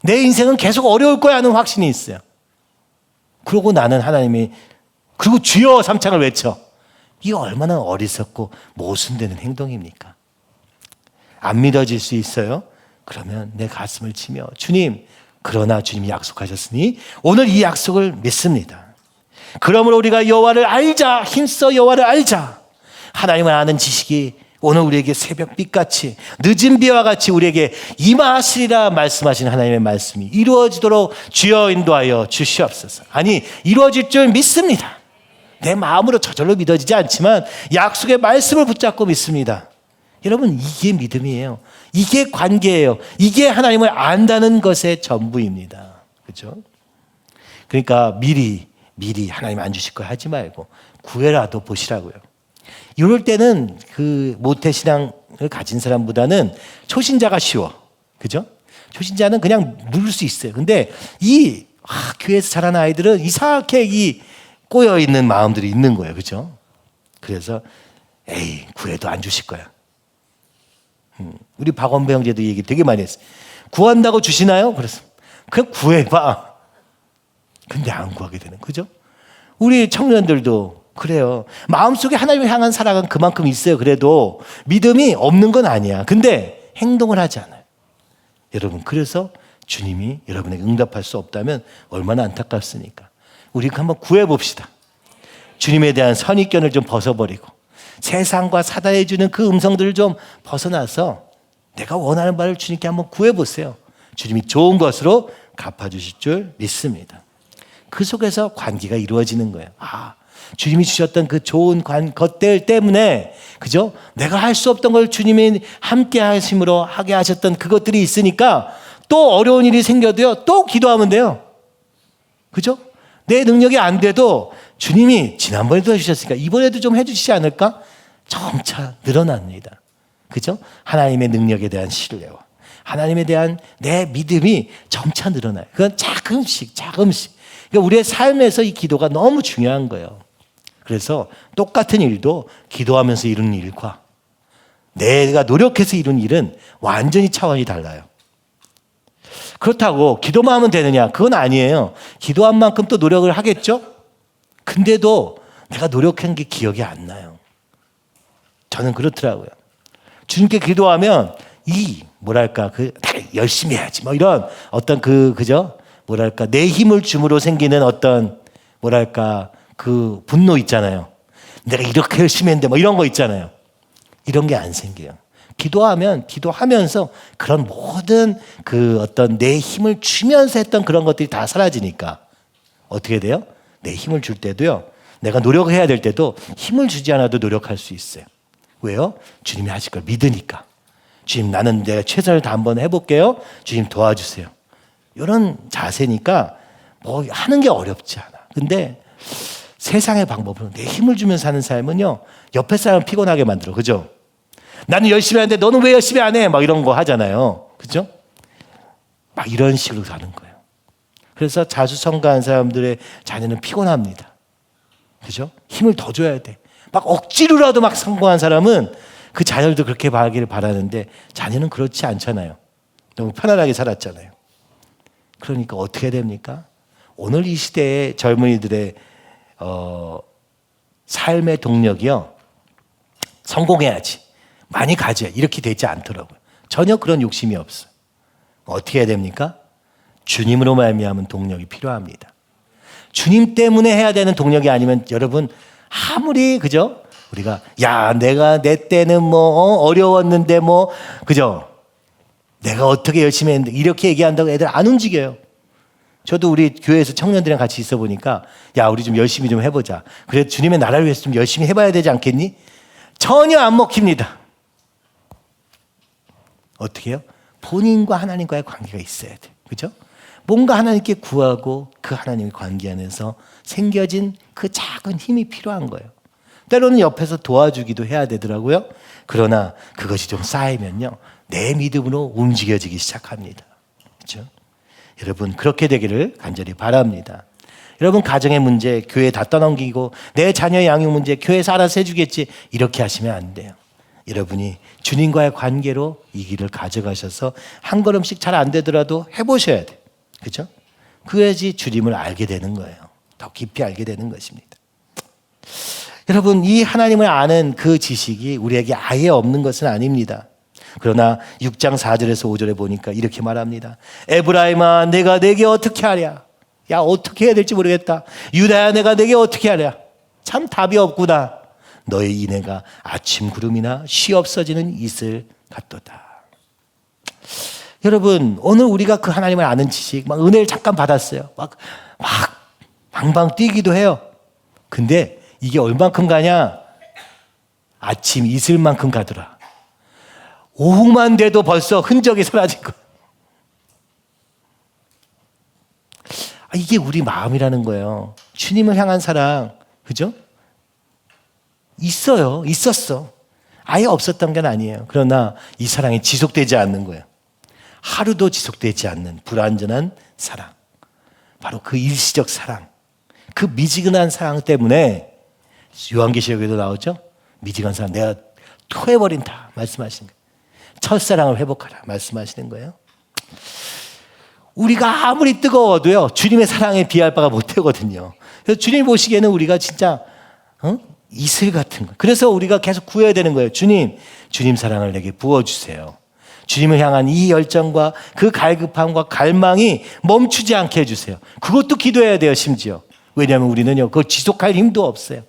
내 인생은 계속 어려울 거야 하는 확신이 있어요. 그러고 나는 하나님이 그리고 주여 삼창을 외쳐. 이게 얼마나 어리석고 모순되는 행동입니까? 안 믿어질 수 있어요? 그러면 내 가슴을 치며 주님, 그러나 주님이 약속하셨으니 오늘 이 약속을 믿습니다. 그러므로 우리가 여호와를 알자. 힘써 여호와를 알자. 하나님을 아는 지식이 오늘 우리에게 새벽빛같이 늦은 비와 같이 우리에게 임하시리라 말씀하신 하나님의 말씀이 이루어지도록 주여 인도하여 주시옵소서. 아니, 이루어질 줄 믿습니다. 내 마음으로 저절로 믿어지지 않지만 약속의 말씀을 붙잡고 믿습니다. 여러분, 이게 믿음이에요. 이게 관계예요. 이게 하나님을 안다는 것의 전부입니다. 그렇죠? 그러니까 미리 하나님 안 주실 거 하지 말고 구해라도 보시라고요. 이럴 때는 그 모태신앙을 가진 사람보다는 초신자가 쉬워. 그죠? 초신자는 그냥 누를 수 있어요. 근데 교회에서 자란 아이들은 이상하게 꼬여있는 마음들이 있는 거예요. 그죠? 그래서 구해도 안 주실 거야. 우리 박원배 형제도 얘기 되게 많이 했어요. 구한다고 주시나요? 그래서 그냥 구해봐. 근데 안 구하게 되는 거죠. 우리 청년들도 그래요. 마음속에 하나님을 향한 사랑은 그만큼 있어요. 그래도 믿음이 없는 건 아니야. 근데 행동을 하지 않아요. 여러분, 그래서 주님이 여러분에게 응답할 수 없다면 얼마나 안타깝습니까? 우리 한번 구해봅시다. 주님에 대한 선입견을 좀 벗어버리고 세상과 사단에 주는 그 음성들을 좀 벗어나서 내가 원하는 바를 주님께 한번 구해보세요. 주님이 좋은 것으로 갚아주실 줄 믿습니다. 그 속에서 관계가 이루어지는 거예요. 주님이 주셨던 그 좋은 것들 때문에, 그죠? 내가 할 수 없던 걸 주님이 함께 하심으로 하게 하셨던 그것들이 있으니까 또 어려운 일이 생겨도요, 또 기도하면 돼요. 그죠? 내 능력이 안 돼도 주님이 지난번에도 해주셨으니까 이번에도 좀 해주시지 않을까? 점차 늘어납니다. 그죠? 하나님의 능력에 대한 신뢰와 하나님에 대한 내 믿음이 점차 늘어나요. 그건 조금씩 그러니까 우리의 삶에서 이 기도가 너무 중요한 거예요. 그래서 똑같은 일도 기도하면서 이루는 일과 내가 노력해서 이룬 일은 완전히 차원이 달라요. 그렇다고 기도만 하면 되느냐? 그건 아니에요. 기도한 만큼 또 노력을 하겠죠? 근데도 내가 노력한 게 기억이 안 나요. 저는 그렇더라고요. 주님께 기도하면 열심히 해야지. 뭐 이런 어떤 내 힘을 줌으로 생기는 어떤 그 분노 있잖아요. 내가 이렇게 열심히 했는데 뭐 이런 거 있잖아요. 이런 게 안 생겨요. 기도하면서 그런 모든 그 어떤 내 힘을 주면서 했던 그런 것들이 다 사라지니까 어떻게 돼요? 내 힘을 줄 때도요. 내가 노력을 해야 될 때도 힘을 주지 않아도 노력할 수 있어요. 왜요? 주님이 하실 걸 믿으니까. 주님, 나는 내가 최선을 다 한번 해볼게요. 주님 도와주세요. 이런 자세니까 뭐 하는 게 어렵지 않아. 근데 세상의 방법으로 내 힘을 주면서 사는 삶은요, 옆에 사람을 피곤하게 만들어. 그죠? 나는 열심히 하는데 너는 왜 열심히 안 해? 막 이런 거 하잖아요. 그죠? 막 이런 식으로 사는 거예요. 그래서 자수성가한 사람들의 자녀는 피곤합니다. 그죠? 힘을 더 줘야 돼. 막 억지로라도 막 성공한 사람은 그 자녀들도 그렇게 하기를 바라는데 자녀는 그렇지 않잖아요. 너무 편안하게 살았잖아요. 그러니까 어떻게 됩니까? 오늘 이 시대의 젊은이들의 삶의 동력이요, 성공해야지, 많이 가져야 이렇게 되지 않더라고요. 전혀 그런 욕심이 없어요. 어떻게 해야 됩니까? 주님으로 말미암은 동력이 필요합니다. 주님 때문에 해야 되는 동력이 아니면 여러분 아무리 그죠? 우리가 내가 내 때는 뭐 어려웠는데 뭐 그죠? 내가 어떻게 열심히 했는데 이렇게 얘기한다고 애들 안 움직여요. 저도 우리 교회에서 청년들이랑 같이 있어 보니까 우리 좀 열심히 좀 해보자. 그래 주님의 나라를 위해서 좀 열심히 해봐야 되지 않겠니? 전혀 안 먹힙니다. 어떻게 해요? 본인과 하나님과의 관계가 있어야 돼. 그죠? 뭔가 하나님께 구하고 그 하나님의 관계 안에서 생겨진 그 작은 힘이 필요한 거예요. 때로는 옆에서 도와주기도 해야 되더라고요. 그러나 그것이 좀 쌓이면요, 내 믿음으로 움직여지기 시작합니다. 그렇죠? 여러분 그렇게 되기를 간절히 바랍니다. 여러분 가정의 문제 교회 다 떠넘기고 내 자녀의 양육 문제 교회에서 알아서 해주겠지 이렇게 하시면 안 돼요. 여러분이 주님과의 관계로 이 길을 가져가셔서 한 걸음씩 잘 안 되더라도 해보셔야 돼요. 그렇죠? 그래야지 주님을 알게 되는 거예요. 더 깊이 알게 되는 것입니다. 여러분 이 하나님을 아는 그 지식이 우리에게 아예 없는 것은 아닙니다. 그러나 6장 4절에서 5절에 보니까 이렇게 말합니다. 에브라임아 내가 내게 어떻게 하랴? 어떻게 해야 될지 모르겠다. 유다야 내가 내게 어떻게 하랴? 참 답이 없구나. 너의 인애가 아침 구름이나 쉬 없어지는 이슬 같도다. 여러분 오늘 우리가 그 하나님을 아는 지식 막 은혜를 잠깐 받았어요. 막 방방 뛰기도 해요. 근데 이게 얼만큼 가냐? 아침 이슬만큼 가더라. 오후만 돼도 벌써 흔적이 사라진 거예요. 이게 우리 마음이라는 거예요. 주님을 향한 사랑, 그죠? 있었어. 아예 없었던 건 아니에요. 그러나 이 사랑이 지속되지 않는 거예요. 하루도 지속되지 않는 불완전한 사랑. 바로 그 일시적 사랑. 그 미지근한 사랑 때문에 요한계시록에도 나오죠? 미지근한 사랑 내가 토해버린다 말씀하시는 거예요. 첫사랑을 회복하라 말씀하시는 거예요. 우리가 아무리 뜨거워도요 주님의 사랑에 비할 바가 못 되거든요. 그래서 주님 보시기에는 우리가 진짜 이슬 같은 거. 그래서 우리가 계속 구해야 되는 거예요. 주님 사랑을 내게 부어주세요. 주님을 향한 이 열정과 그 갈급함과 갈망이 멈추지 않게 해주세요. 그것도 기도해야 돼요. 심지어. 왜냐하면 우리는요 그걸 지속할 힘도 없어요.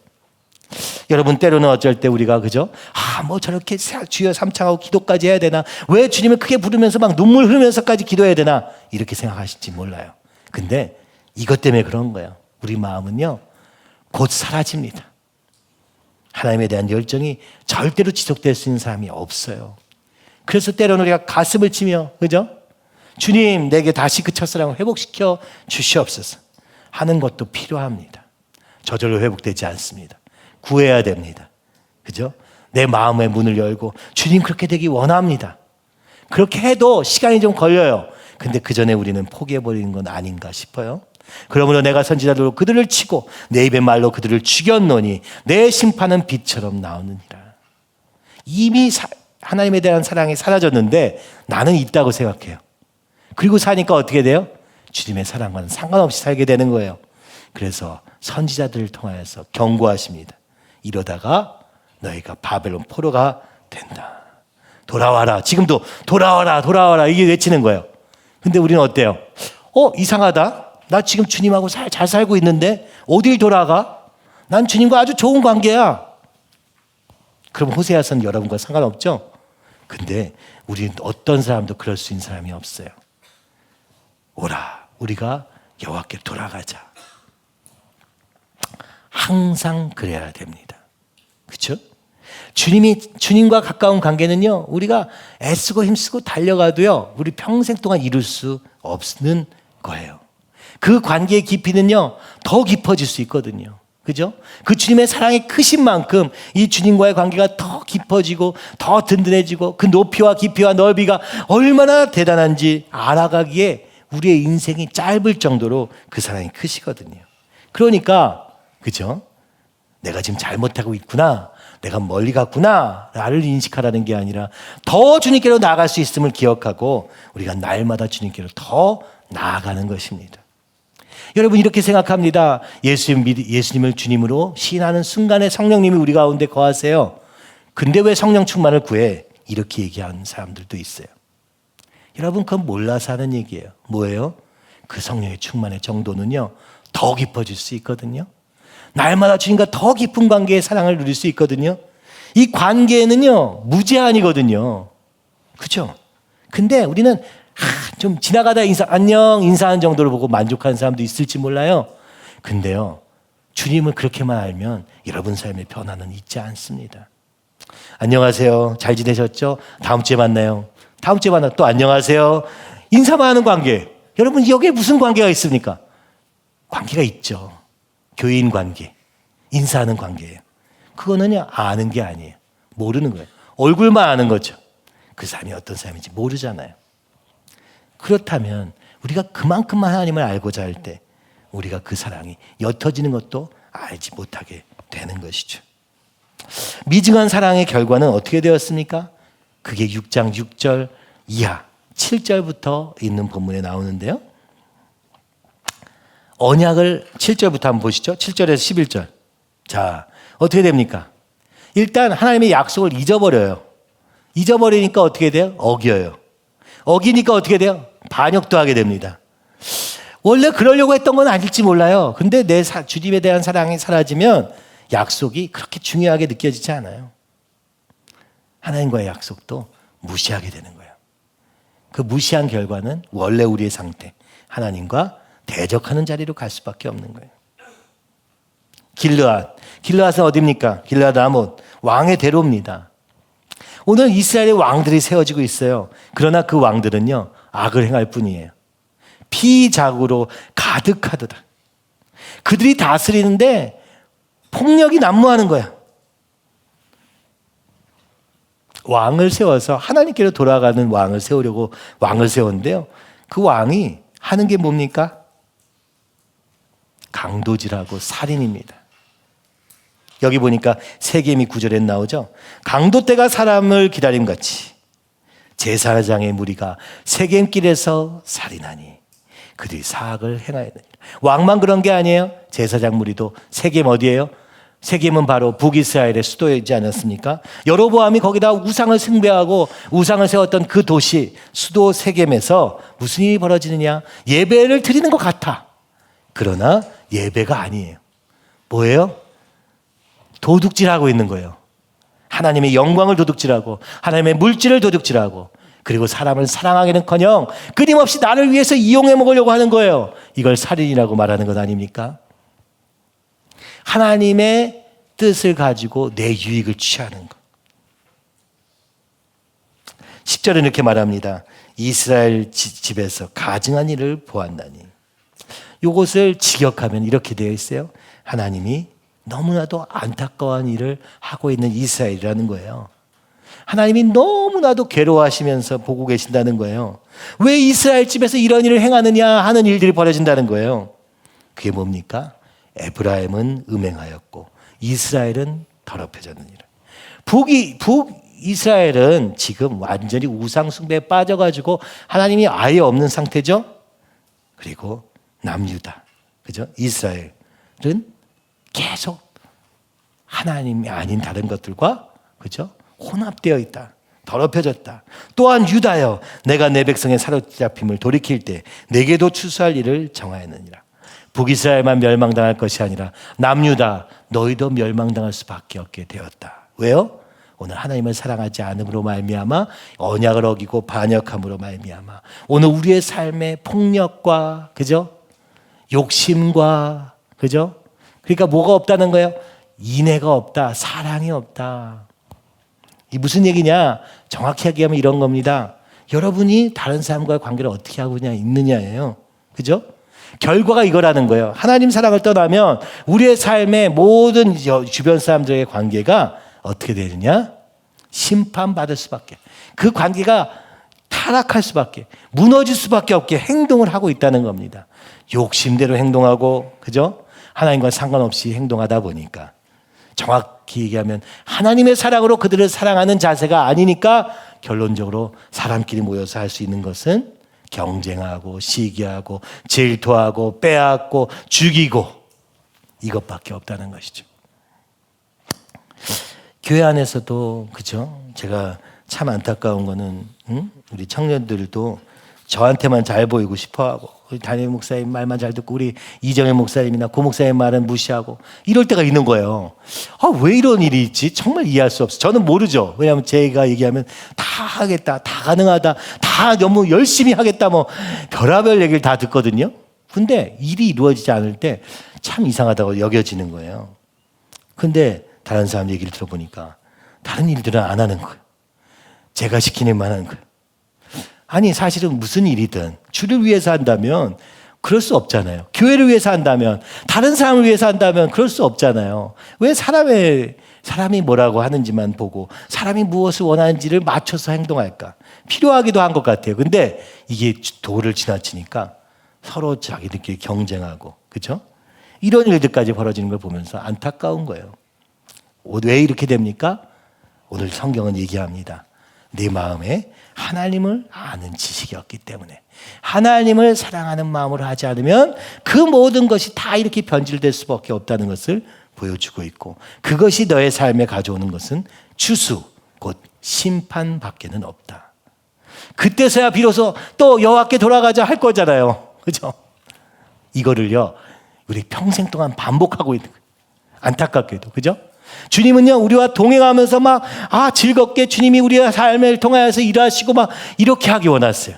여러분 때로는 어쩔 때 우리가 그죠? 뭐 저렇게 주여 삼창하고 기도까지 해야 되나? 왜 주님을 크게 부르면서 막 눈물 흐르면서까지 기도해야 되나? 이렇게 생각하실지 몰라요. 근데 이것 때문에 그런 거예요. 우리 마음은요 곧 사라집니다. 하나님에 대한 열정이 절대로 지속될 수 있는 사람이 없어요. 그래서 때로는 우리가 가슴을 치며 그죠? 주님 내게 다시 그 첫사랑을 회복시켜 주시옵소서 하는 것도 필요합니다. 저절로 회복되지 않습니다. 구해야 됩니다. 그죠? 내 마음의 문을 열고 주님 그렇게 되기 원합니다. 그렇게 해도 시간이 좀 걸려요. 근데 그 전에 우리는 포기해버리는 건 아닌가 싶어요. 그러므로 내가 선지자들로 그들을 치고 내 입의 말로 그들을 죽였노니 내 심판은 빛처럼 나오느니라. 이미 하나님에 대한 사랑이 사라졌는데 나는 있다고 생각해요. 그리고 사니까 어떻게 돼요? 주님의 사랑과는 상관없이 살게 되는 거예요. 그래서 선지자들을 통하여서 경고하십니다. 이러다가 너희가 바벨론 포로가 된다. 돌아와라. 지금도 돌아와라, 돌아와라. 이게 외치는 거예요. 근데 우리는 어때요? 이상하다. 나 지금 주님하고 잘 살고 있는데 어딜 돌아가? 난 주님과 아주 좋은 관계야. 그럼 호세아서는 여러분과 상관없죠? 근데 우리는 어떤 사람도 그럴 수 있는 사람이 없어요. 오라, 우리가 여호와께 돌아가자. 항상 그래야 됩니다. 그렇죠? 주님과 가까운 관계는요, 우리가 애쓰고 힘쓰고 달려가도요, 우리 평생 동안 이룰 수 없는 거예요. 그 관계의 깊이는요, 더 깊어질 수 있거든요. 그죠? 그 주님의 사랑이 크신 만큼 이 주님과의 관계가 더 깊어지고 더 든든해지고 그 높이와 깊이와 넓이가 얼마나 대단한지 알아가기에 우리의 인생이 짧을 정도로 그 사랑이 크시거든요. 그러니까 그죠? 내가 지금 잘못하고 있구나, 내가 멀리 갔구나 나를 인식하라는 게 아니라 더 주님께로 나아갈 수 있음을 기억하고 우리가 날마다 주님께로 더 나아가는 것입니다. 여러분, 이렇게 생각합니다. 예수님을 주님으로 시인하는 순간에 성령님이 우리 가운데 거하세요. 근데 왜 성령 충만을 구해? 이렇게 얘기하는 사람들도 있어요. 여러분, 그건 몰라서 하는 얘기예요. 뭐예요? 그 성령의 충만의 정도는요, 더 깊어질 수 있거든요. 날마다 주님과 더 깊은 관계의 사랑을 누릴 수 있거든요. 이 관계는요, 무제한이거든요. 그렇죠? 근데 우리는 좀 지나가다 안녕 인사하는 정도로 보고 만족하는 사람도 있을지 몰라요. 근데요, 주님을 그렇게만 알면 여러분 삶의 변화는 있지 않습니다. 안녕하세요. 잘 지내셨죠? 다음 주에 만나요. 다음 주에 만나 또 안녕하세요. 인사만 하는 관계. 여러분, 여기에 무슨 관계가 있습니까? 관계가 있죠. 교인 관계, 인사하는 관계예요. 그거는요, 아는 게 아니에요. 모르는 거예요. 얼굴만 아는 거죠. 그 사람이 어떤 사람인지 모르잖아요. 그렇다면 우리가 그만큼만 하나님을 알고자 할 때 우리가 그 사랑이 옅어지는 것도 알지 못하게 되는 것이죠. 미증한 사랑의 결과는 어떻게 되었습니까? 그게 6장 6절 이하 7절부터 있는 본문에 나오는데요. 언약을 7절부터 한번 보시죠. 7절에서 11절. 자, 어떻게 됩니까? 일단 하나님의 약속을 잊어버려요. 잊어버리니까 어떻게 돼요? 어겨요. 어기니까 어떻게 돼요? 반역도 하게 됩니다. 원래 그러려고 했던 건 아닐지 몰라요. 근데 내 주님에 대한 사랑이 사라지면 약속이 그렇게 중요하게 느껴지지 않아요. 하나님과의 약속도 무시하게 되는 거예요. 그 무시한 결과는 원래 우리의 상태, 하나님과 대적하는 자리로 갈 수밖에 없는 거예요. 길르앗은 어디입니까? 길르앗 아몬, 왕의 대로입니다. 오늘 이스라엘의 왕들이 세워지고 있어요. 그러나 그 왕들은요, 악을 행할 뿐이에요. 피작으로 가득하도다. 그들이 다스리는데 폭력이 난무하는 거야. 왕을 세워서 하나님께로 돌아가는 왕을 세우려고 왕을 세웠는데요, 그 왕이 하는 게 뭡니까? 강도질하고 살인입니다. 여기 보니까 세겜이 9절에 나오죠. 강도떼가 사람을 기다림같이 제사장의 무리가 세겜길에서 살인하니 그들이 사악을 행하였느니라. 왕만 그런 게 아니에요. 제사장 무리도 세겜 어디예요? 세겜은 바로 북이스라엘의 수도이지 않았습니까? 여로보암이 거기다 우상을 숭배하고 우상을 세웠던 그 도시 수도 세겜에서 무슨 일이 벌어지느냐? 예배를 드리는 것 같아. 그러나 예배가 아니에요. 뭐예요? 도둑질하고 있는 거예요. 하나님의 영광을 도둑질하고 하나님의 물질을 도둑질하고 그리고 사람을 사랑하기는커녕 끊임없이 나를 위해서 이용해 먹으려고 하는 거예요. 이걸 살인이라고 말하는 것 아닙니까? 하나님의 뜻을 가지고 내 유익을 취하는 것. 10절은 이렇게 말합니다. 이스라엘 집에서 가증한 일을 보았나니. 이것을 직역하면 이렇게 되어 있어요. 하나님이 너무나도 안타까운 일을 하고 있는 이스라엘이라는 거예요. 하나님이 너무나도 괴로워하시면서 보고 계신다는 거예요. 왜 이스라엘 집에서 이런 일을 행하느냐 하는 일들이 벌어진다는 거예요. 그게 뭡니까? 에브라임은 음행하였고 이스라엘은 더럽혀졌느니라. 북이스라엘은 지금 완전히 우상 숭배에 빠져가지고 하나님이 아예 없는 상태죠. 그리고 남유다, 그죠? 이스라엘은 계속 하나님이 아닌 다른 것들과, 그죠? 혼합되어 있다. 더럽혀졌다. 또한 유다여, 내가 내 백성의 사로잡힘을 돌이킬 때 내게도 추수할 일을 정하였느니라. 북이스라엘만 멸망당할 것이 아니라 남유다, 너희도 멸망당할 수밖에 없게 되었다. 왜요? 오늘 하나님을 사랑하지 않음으로 말미암아 언약을 어기고 반역함으로 말미암아 오늘 우리의 삶의 폭력과, 그죠? 욕심과, 그죠? 그러니까 뭐가 없다는 거예요? 인애가 없다, 사랑이 없다. 이 무슨 얘기냐? 정확히 얘기하면 이런 겁니다. 여러분이 다른 사람과의 관계를 어떻게 하고 있느냐예요. 그죠? 결과가 이거라는 거예요. 하나님 사랑을 떠나면 우리의 삶의 모든 주변 사람들의 관계가 어떻게 되느냐? 심판받을 수밖에. 그 관계가 타락할 수밖에, 무너질 수밖에 없게 행동을 하고 있다는 겁니다. 욕심대로 행동하고, 그죠? 하나님과 상관없이 행동하다 보니까 정확히 얘기하면 하나님의 사랑으로 그들을 사랑하는 자세가 아니니까 결론적으로 사람끼리 모여서 할 수 있는 것은 경쟁하고 시기하고 질투하고 빼앗고 죽이고 이것밖에 없다는 것이죠. 교회 안에서도, 그죠? 제가 참 안타까운 거는 우리 청년들도 저한테만 잘 보이고 싶어하고 우리 담임 목사님 말만 잘 듣고 우리 이정현 목사님이나 고 목사님 말은 무시하고 이럴 때가 있는 거예요. 왜 이런 일이 있지? 정말 이해할 수 없어요. 저는 모르죠. 왜냐하면 제가 얘기하면 다 하겠다, 다 가능하다, 다 너무 열심히 하겠다, 뭐 별의별 얘기를 다 듣거든요. 근데 일이 이루어지지 않을 때 참 이상하다고 여겨지는 거예요. 근데 다른 사람 얘기를 들어보니까 다른 일들은 안 하는 거예요. 제가 시키는 만 하는 거예요. 아니 사실은 무슨 일이든 주를 위해서 한다면 그럴 수 없잖아요. 교회를 위해서 한다면, 다른 사람을 위해서 한다면 그럴 수 없잖아요. 왜 사람이 뭐라고 하는지만 보고 사람이 무엇을 원하는지를 맞춰서 행동할까? 필요하기도 한 것 같아요. 근데 이게 도를 지나치니까 서로 자기들끼리 경쟁하고, 그렇죠? 이런 일들까지 벌어지는 걸 보면서 안타까운 거예요. 왜 이렇게 됩니까? 오늘 성경은 얘기합니다. 네 마음에 하나님을 아는 지식이 없기 때문에, 하나님을 사랑하는 마음으로 하지 않으면 그 모든 것이 다 이렇게 변질될 수밖에 없다는 것을 보여주고 있고, 그것이 너의 삶에 가져오는 것은 추수, 곧 심판밖에는 없다. 그때서야 비로소 또 여호와께 돌아가자 할 거잖아요. 그죠? 이거를요, 우리 평생 동안 반복하고 있는 거예요. 안타깝게도. 그죠? 주님은요, 우리와 동행하면서 즐겁게 주님이 우리의 삶을 통하여서 일하시고 이렇게 하기 원했어요.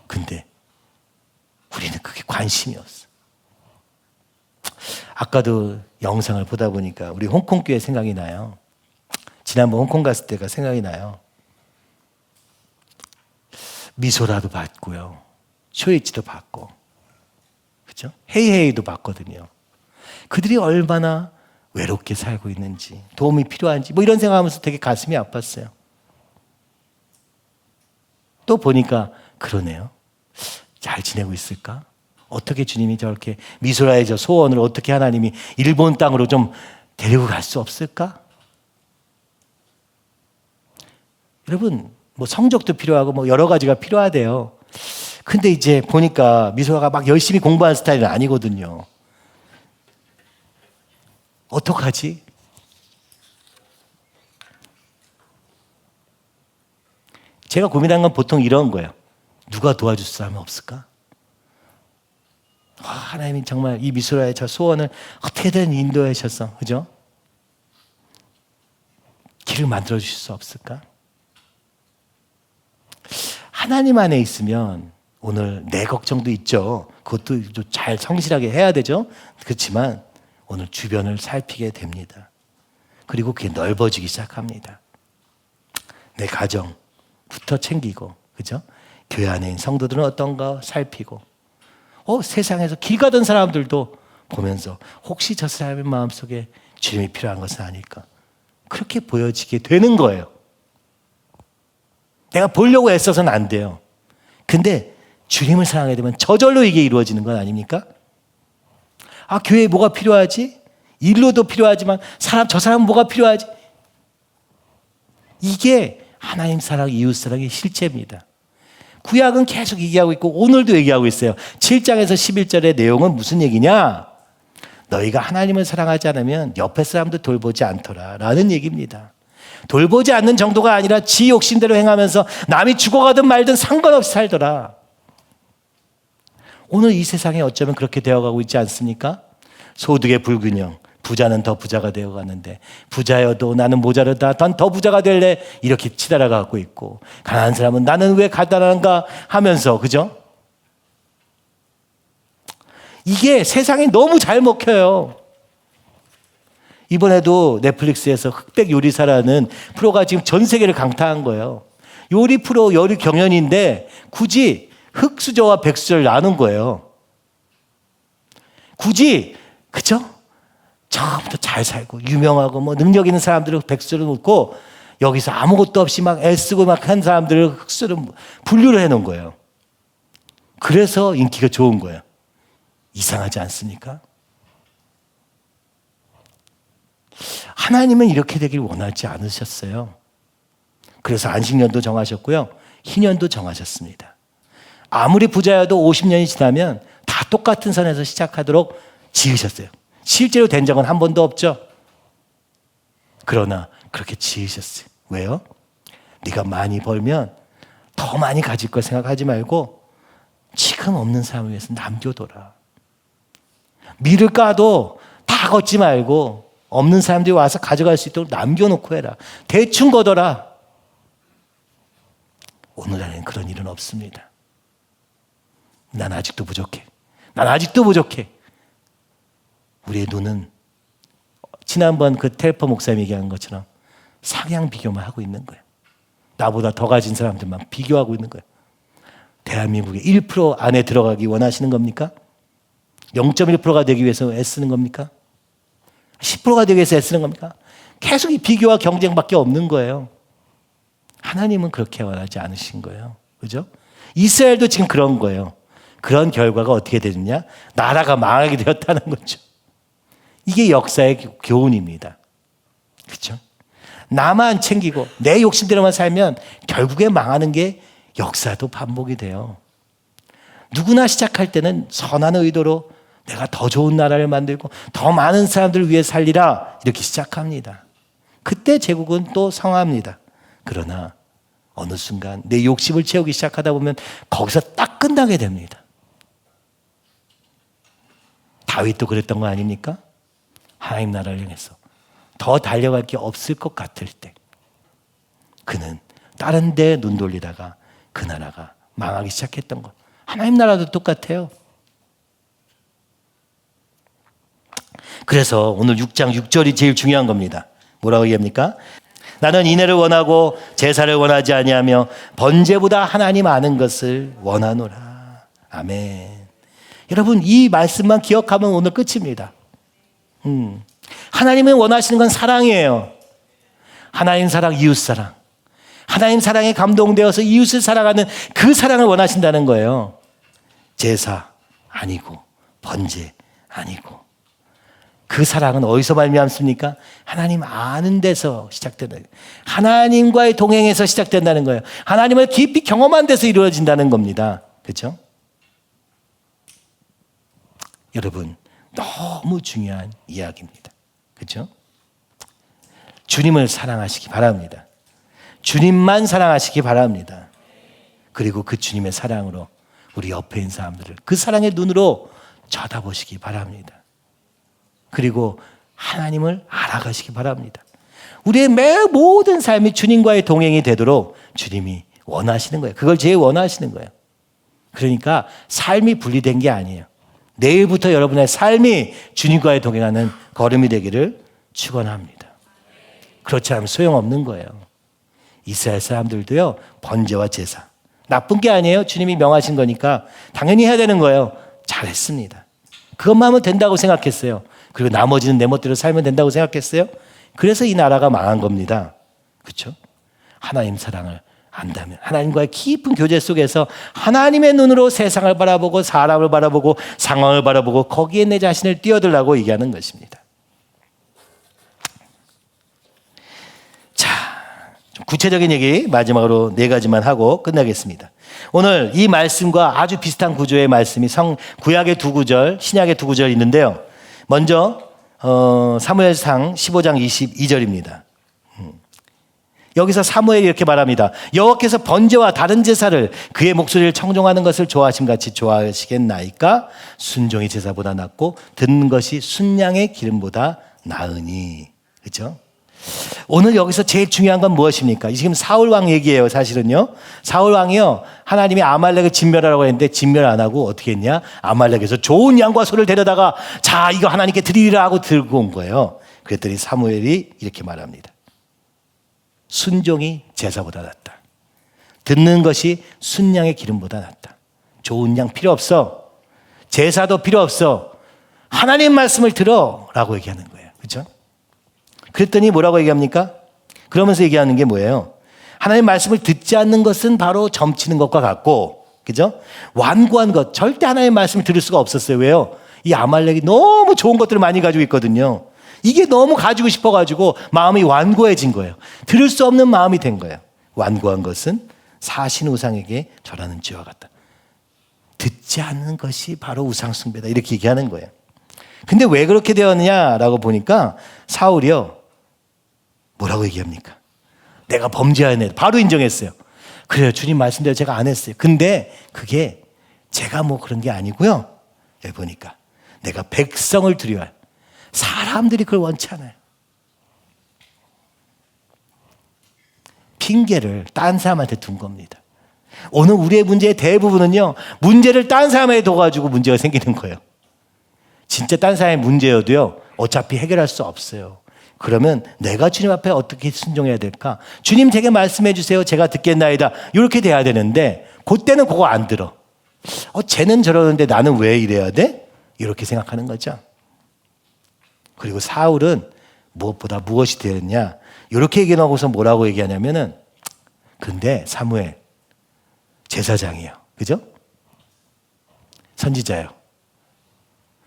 근데 우리는 그게 관심이 없어. 아까도 영상을 보다 보니까 우리 홍콩 교회 생각이 나요. 지난번 홍콩 갔을 때가 생각이 나요. 미소라도 받고요, 쇼이치도 받고, 그죠? 헤이헤이도 받거든요. 그들이 얼마나 외롭게 살고 있는지, 도움이 필요한지 이런 생각하면서 되게 가슴이 아팠어요. 또 보니까 그러네요. 잘 지내고 있을까? 어떻게 주님이 저렇게 미소라의 저 소원을 어떻게 하나님이 일본 땅으로 좀 데리고 갈 수 없을까? 여러분, 성적도 필요하고 여러 가지가 필요하대요. 근데 이제 보니까 미소라가 열심히 공부하는 스타일은 아니거든요. 어떡하지? 제가 고민한 건 보통 이런 거예요. 누가 도와줄 사람이 없을까? 하나님이 정말 이 미소라의 저 소원을 어떻게든 인도해 주셔서, 그죠? 길을 만들어 주실 수 없을까? 하나님 안에 있으면 오늘 내 걱정도 있죠. 그것도 잘 성실하게 해야 되죠. 그렇지만 오늘 주변을 살피게 됩니다. 그리고 그게 넓어지기 시작합니다. 내 가정부터 챙기고, 그죠? 교회 안에 있는 성도들은 어떤가 살피고, 세상에서 길 가던 사람들도 보면서 혹시 저 사람의 마음속에 주님이 필요한 것은 아닐까? 그렇게 보여지게 되는 거예요. 내가 보려고 애써서는 안 돼요. 근데 주님을 사랑하게 되면 저절로 이게 이루어지는 건 아닙니까? 아, 교회에 뭐가 필요하지? 일로도 필요하지만 저 사람은 뭐가 필요하지? 이게 하나님 사랑, 이웃 사랑의 실체입니다. 구약은 계속 얘기하고 있고 오늘도 얘기하고 있어요. 7장에서 11절의 내용은 무슨 얘기냐? 너희가 하나님을 사랑하지 않으면 옆에 사람도 돌보지 않더라 라는 얘기입니다. 돌보지 않는 정도가 아니라 지 욕심대로 행하면서 남이 죽어가든 말든 상관없이 살더라. 오늘 이 세상에 어쩌면 그렇게 되어가고 있지 않습니까? 소득의 불균형, 부자는 더 부자가 되어가는데 부자여도 나는 모자르다, 난 더 부자가 될래, 이렇게 치달아가고 있고, 가난한 사람은 나는 왜 가난한가 하면서, 그죠? 이게 세상에 너무 잘 먹혀요. 이번에도 넷플릭스에서 흑백 요리사라는 프로가 지금 전 세계를 강타한 거예요. 요리 프로, 요리 경연인데 굳이 흑수저와 백수저를 나눈 거예요. 굳이, 그죠? 처음부터 잘 살고 유명하고 뭐 능력 있는 사람들을 백수저로 놓고 여기서 아무것도 없이 막 애쓰고 막 한 사람들을 흑수저로 분류를 해놓은 거예요. 그래서 인기가 좋은 거예요. 이상하지 않습니까? 하나님은 이렇게 되길 원하지 않으셨어요. 그래서 안식년도 정하셨고요, 희년도 정하셨습니다. 아무리 부자여도 50년이 지나면 다 똑같은 선에서 시작하도록 지으셨어요. 실제로 된 적은 한 번도 없죠. 그러나 그렇게 지으셨어요. 왜요? 네가 많이 벌면 더 많이 가질 걸 생각하지 말고 지금 없는 사람을 위해서 남겨둬라. 밀을 까도 다 걷지 말고 없는 사람들이 와서 가져갈 수 있도록 남겨놓고 해라. 대충 걷어라. 오늘날에는 그런 일은 없습니다. 난 아직도 부족해. 난 아직도 부족해. 우리의 눈은 지난번 그 텔퍼 목사님이 얘기한 것처럼 상향 비교만 하고 있는 거예요. 나보다 더 가진 사람들만 비교하고 있는 거예요. 대한민국의 1% 안에 들어가기 원하시는 겁니까? 0.1%가 되기 위해서 애쓰는 겁니까? 10%가 되기 위해서 애쓰는 겁니까? 계속 이 비교와 경쟁밖에 없는 거예요. 하나님은 그렇게 원하지 않으신 거예요. 그죠? 이스라엘도 지금 그런 거예요. 그런 결과가 어떻게 되느냐? 나라가 망하게 되었다는 거죠. 이게 역사의 교훈입니다. 그렇죠? 나만 챙기고 내 욕심대로만 살면 결국에 망하는 게 역사도 반복이 돼요. 누구나 시작할 때는 선한 의도로 내가 더 좋은 나라를 만들고 더 많은 사람들을 위해 살리라 이렇게 시작합니다. 그때 제국은 또 성합니다. 그러나 어느 순간 내 욕심을 채우기 시작하다 보면 거기서 딱 끝나게 됩니다. 다윗도 그랬던 거 아닙니까? 하나님 나라를 향해서 더 달려갈 게 없을 것 같을 때 그는 다른 데 눈 돌리다가 그 나라가 망하기 시작했던 것. 하나님 나라도 똑같아요. 그래서 오늘 6장 6절이 제일 중요한 겁니다. 뭐라고 얘기합니까? 나는 인애를 원하고 제사를 원하지 아니하며 번제보다 하나님 아는 것을 원하노라. 아멘. 여러분, 이 말씀만 기억하면 오늘 끝입니다. 하나님은 원하시는 건 사랑이에요. 하나님 사랑, 이웃 사랑. 하나님 사랑에 감동되어서 이웃을 사랑하는 그 사랑을 원하신다는 거예요. 제사 아니고 번제 아니고. 그 사랑은 어디서 말미암습니까? 하나님 아는 데서 시작된다는 거예요. 하나님과의 동행에서 시작된다는 거예요. 하나님을 깊이 경험한 데서 이루어진다는 겁니다. 그렇죠? 여러분, 너무 중요한 이야기입니다. 그렇죠? 주님을 사랑하시기 바랍니다. 주님만 사랑하시기 바랍니다. 그리고 그 주님의 사랑으로 우리 옆에 있는 사람들을 그 사랑의 눈으로 쳐다보시기 바랍니다. 그리고 하나님을 알아가시기 바랍니다. 우리의 모든 삶이 주님과의 동행이 되도록 주님이 원하시는 거예요. 그걸 제일 원하시는 거예요. 그러니까 삶이 분리된 게 아니에요. 내일부터 여러분의 삶이 주님과의 동행하는 걸음이 되기를 축원합니다. 그렇지 않으면 소용없는 거예요. 이스라엘 사람들도요, 번제와 제사. 나쁜 게 아니에요. 주님이 명하신 거니까 당연히 해야 되는 거예요. 잘했습니다. 그것만 하면 된다고 생각했어요. 그리고 나머지는 내 멋대로 살면 된다고 생각했어요. 그래서 이 나라가 망한 겁니다. 그렇죠? 하나님 사랑을 안다면, 하나님과의 깊은 교제 속에서 하나님의 눈으로 세상을 바라보고 사람을 바라보고 상황을 바라보고 거기에 내 자신을 뛰어들라고 얘기하는 것입니다. 자, 좀 구체적인 얘기 마지막으로 4가지만 하고 끝나겠습니다. 오늘 이 말씀과 아주 비슷한 구조의 말씀이 구약의 2구절, 신약의 2구절 있는데요. 먼저 사무엘상 15장 22절입니다. 여기서 사무엘이 이렇게 말합니다. 여호와께서 번제와 다른 제사를 그의 목소리를 청종하는 것을 좋아하심같이 좋아하시겠나이까? 순종이 제사보다 낫고 듣는 것이 순양의 기름보다 나으니. 그렇죠? 오늘 여기서 제일 중요한 건 무엇입니까? 지금 사울 왕 얘기예요. 사실은요. 사울 왕이요, 하나님이 아말렉을 진멸하라고 했는데 진멸 안 하고 어떻게 했냐? 아말렉에서 좋은 양과 소를 데려다가 자, 이거 하나님께 드리리라 하고 들고 온 거예요. 그랬더니 사무엘이 이렇게 말합니다. 순종이 제사보다 낫다. 듣는 것이 순양의 기름보다 낫다. 좋은 양 필요 없어. 제사도 필요 없어. 하나님 말씀을 들어 라고 얘기하는 거예요. 그렇죠? 그랬더니 뭐라고 얘기합니까? 그러면서 얘기하는 게 뭐예요? 하나님 말씀을 듣지 않는 것은 바로 점치는 것과 같고, 그죠? 완고한 것, 절대 하나님 말씀을 들을 수가 없었어요. 왜요? 이 아말렉이 너무 좋은 것들을 많이 가지고 있거든요. 이게 너무 가지고 싶어가지고 마음이 완고해진 거예요. 들을 수 없는 마음이 된 거예요. 완고한 것은 사신 우상에게 절하는 죄와 같다. 듣지 않는 것이 바로 우상 숭배다. 이렇게 얘기하는 거예요. 근데 왜 그렇게 되었느냐라고 보니까 사울이요, 뭐라고 얘기합니까? 내가 범죄한 애 바로 인정했어요. 그래요, 주님 말씀대로 제가 안 했어요. 근데 그게 제가 뭐 그런 게 아니고요. 여기 보니까 내가 백성을 두려워요. 사람들이 그걸 원치 않아요. 핑계를 딴 사람한테 둔 겁니다. 오늘 우리의 문제의 대부분은요, 문제를 딴 사람에게 둬가지고 문제가 생기는 거예요. 진짜 딴 사람의 문제여도요, 어차피 해결할 수 없어요. 그러면 내가 주님 앞에 어떻게 순종해야 될까? 주님 제게 말씀해 주세요. 제가 듣겠나이다. 이렇게 돼야 되는데 그때는 그거 안 들어. 쟤는 저러는데 나는 왜 이래야 돼? 이렇게 생각하는 거죠. 그리고 사울은 무엇보다 무엇이 되었냐? 이렇게 얘기하고서 뭐라고 얘기하냐면은, 근데 사무엘 제사장이에요. 그죠? 선지자예요.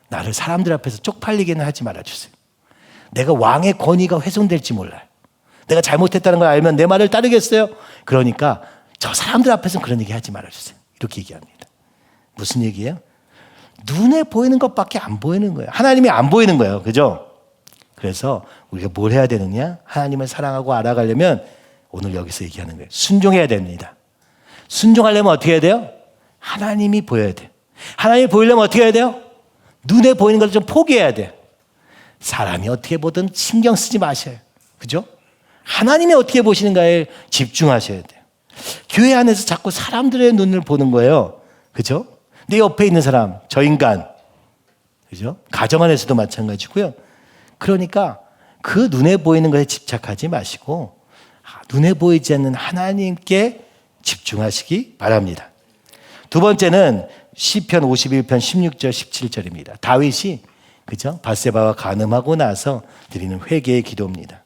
나를 사람들 앞에서 쪽팔리게는 하지 말아주세요. 내가 왕의 권위가 훼손될지 몰라요. 내가 잘못했다는 걸 알면 내 말을 따르겠어요? 그러니까 저 사람들 앞에서는 그런 얘기 하지 말아주세요. 이렇게 얘기합니다. 무슨 얘기예요? 눈에 보이는 것밖에 안 보이는 거예요. 하나님이 안 보이는 거예요. 그죠? 그래서 우리가 뭘 해야 되느냐? 하나님을 사랑하고 알아가려면 오늘 여기서 얘기하는 거예요. 순종해야 됩니다. 순종하려면 어떻게 해야 돼요? 하나님이 보여야 돼요. 하나님이 보이려면 어떻게 해야 돼요? 눈에 보이는 것을 좀 포기해야 돼요. 사람이 어떻게 보든 신경 쓰지 마셔요. 그죠? 하나님이 어떻게 보시는가에 집중하셔야 돼요. 교회 안에서 자꾸 사람들의 눈을 보는 거예요. 그죠? 내 옆에 있는 사람, 저 인간. 그죠? 가정 안에서도 마찬가지고요. 그러니까 그 눈에 보이는 것에 집착하지 마시고 눈에 보이지 않는 하나님께 집중하시기 바랍니다. 두 번째는 시편 51편 16절 17절입니다. 다윗이 그죠? 밧세바와 간음하고 나서 드리는 회개의 기도입니다.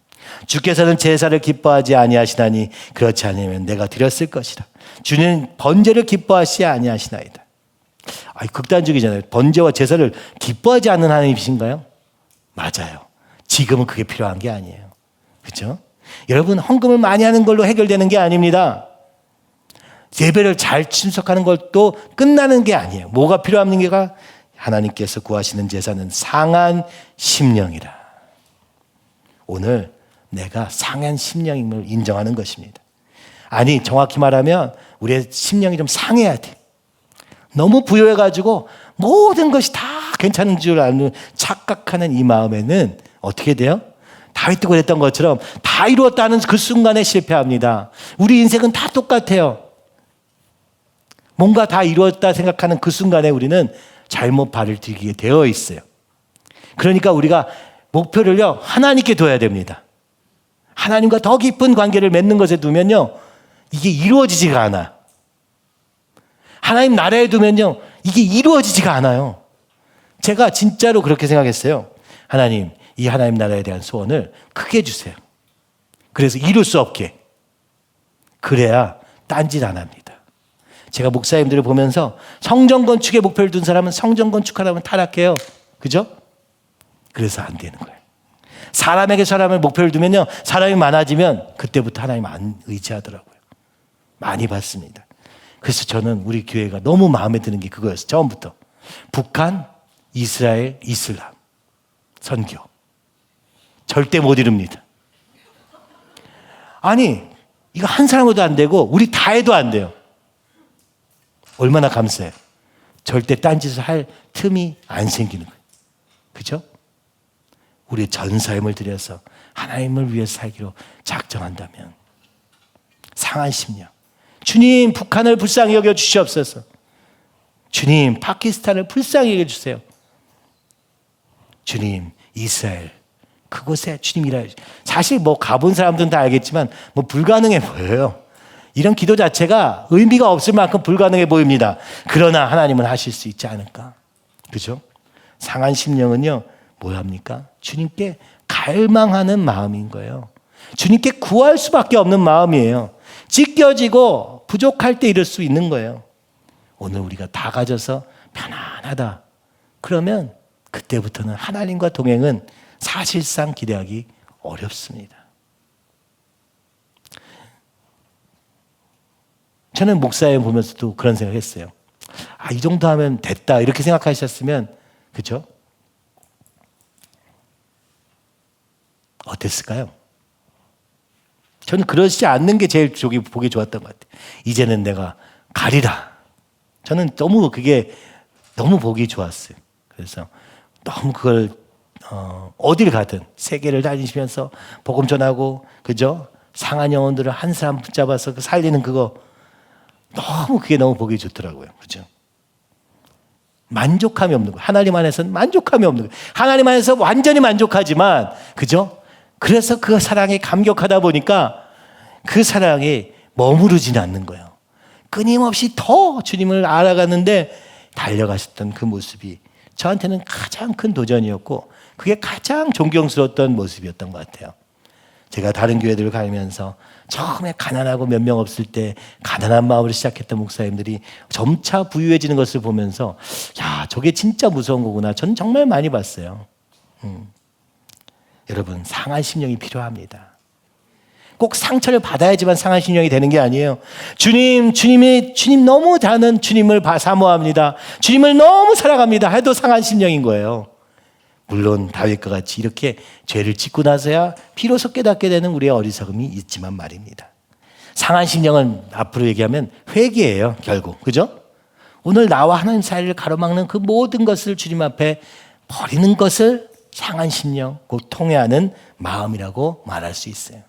주께서는 제사를 기뻐하지 아니하시나니 그렇지 않으면 내가 드렸을 것이라. 주는 번제를 기뻐하시지 아니하시나이다. 극단적이잖아요. 번제와 제사를 기뻐하지 않는 하나님이신가요? 맞아요. 지금은 그게 필요한 게 아니에요. 그렇죠? 여러분, 헌금을 많이 하는 걸로 해결되는 게 아닙니다. 예배를 잘 참석하는 것도 끝나는 게 아니에요. 뭐가 필요합니까? 하나님께서 구하시는 제사는 상한 심령이라. 오늘 내가 상한 심령임을 인정하는 것입니다. 아니, 정확히 말하면 우리의 심령이 좀 상해야 돼. 너무 부여해가지고 모든 것이 다 괜찮은 줄 아는 착각하는 이 마음에는 어떻게 돼요? 다윗도 그랬던 것처럼 다 이루었다는 그 순간에 실패합니다. 우리 인생은 다 똑같아요. 뭔가 다 이루었다 생각하는 그 순간에 우리는 잘못 발을 들이게 되어 있어요. 그러니까 우리가 목표를요, 하나님께 둬야 됩니다. 하나님과 더 깊은 관계를 맺는 것에 두면요, 이게 이루어지지가 않아요. 하나님 나라에 두면요, 이게 이루어지지가 않아요. 제가 진짜로 그렇게 생각했어요. 하나님, 이 하나님 나라에 대한 소원을 크게 주세요. 그래서 이룰 수 없게. 그래야 딴짓 안 합니다. 제가 목사님들을 보면서 성전 건축에 목표를 둔 사람은 성전 건축하려면 타락해요. 그죠? 그래서 안 되는 거예요. 사람에게 사람을 목표를 두면요, 사람이 많아지면 그때부터 하나님 안 의지하더라고요. 많이 봤습니다. 그래서 저는 우리 교회가 너무 마음에 드는 게 그거였어요. 처음부터. 북한, 이스라엘, 이슬람 선교 절대 못 이룹니다. 아니, 이거 한 사람으로도 안 되고 우리 다 해도 안 돼요. 얼마나 감사해요. 절대 딴짓을 할 틈이 안 생기는 거예요. 그죠? 우리의 전 삶을 들여서 하나님을 위해서 살기로 작정한다면 상한 심령. 주님, 북한을 불쌍히 여겨 주시옵소서. 주님, 파키스탄을 불쌍히 여겨 주세요. 주님, 이스라엘 그곳에 주님 일하여. 사실 뭐 가본 사람들은 다 알겠지만 뭐 불가능해 보여요. 이런 기도 자체가 의미가 없을 만큼 불가능해 보입니다. 그러나 하나님은 하실 수 있지 않을까? 그죠? 상한 심령은요, 뭐 합니까? 주님께 갈망하는 마음인 거예요. 주님께 구할 수밖에 없는 마음이에요. 찢겨지고 부족할 때 이럴 수 있는 거예요. 오늘 우리가 다 가져서 편안하다. 그러면 그때부터는 하나님과 동행은 사실상 기대하기 어렵습니다. 저는 목사님 보면서도 그런 생각했어요. 아, 이 정도 하면 됐다 이렇게 생각하셨으면 그렇죠? 어땠을까요? 저는 그러지 않는 게 제일 보기 좋았던 것 같아요. 이제는 내가 가리라. 저는 그게 너무 보기 좋았어요. 그래서 너무 그걸 어딜 가든 세계를 다니시면서 복음 전하고, 그죠? 상한 영혼들을 한 사람 붙잡아서 살리는 그거 그게 너무 보기 좋더라고요. 그죠? 만족함이 없는 거예요. 하나님 안에서는 만족함이 없는 거예요. 하나님 안에서 완전히 만족하지만, 그죠? 그래서 그 사랑에 감격하다 보니까 그 사랑에 머무르지는 않는 거예요. 끊임없이 더 주님을 알아가는데 달려가셨던 그 모습이 저한테는 가장 큰 도전이었고, 그게 가장 존경스러웠던 모습이었던 것 같아요. 제가 다른 교회들을 가면서 처음에 가난하고 몇 명 없을 때 가난한 마음으로 시작했던 목사님들이 점차 부유해지는 것을 보면서 야, 저게 진짜 무서운 거구나. 저는 정말 많이 봤어요. 여러분, 상한 심령이 필요합니다. 꼭 상처를 받아야지만 상한 심령이 되는 게 아니에요. 주님 너무 잘하는 주님을 사모합니다. 주님을 너무 사랑합니다. 해도 상한 심령인 거예요. 물론 다윗과 같이 이렇게 죄를 짓고 나서야 비로소 깨닫게 되는 우리의 어리석음이 있지만 말입니다. 상한 심령은 앞으로 얘기하면 회개예요, 결국. 그죠? 오늘 나와 하나님 사이를 가로막는 그 모든 것을 주님 앞에 버리는 것을 상한 심령, 곧 통회하는 마음이라고 말할 수 있어요.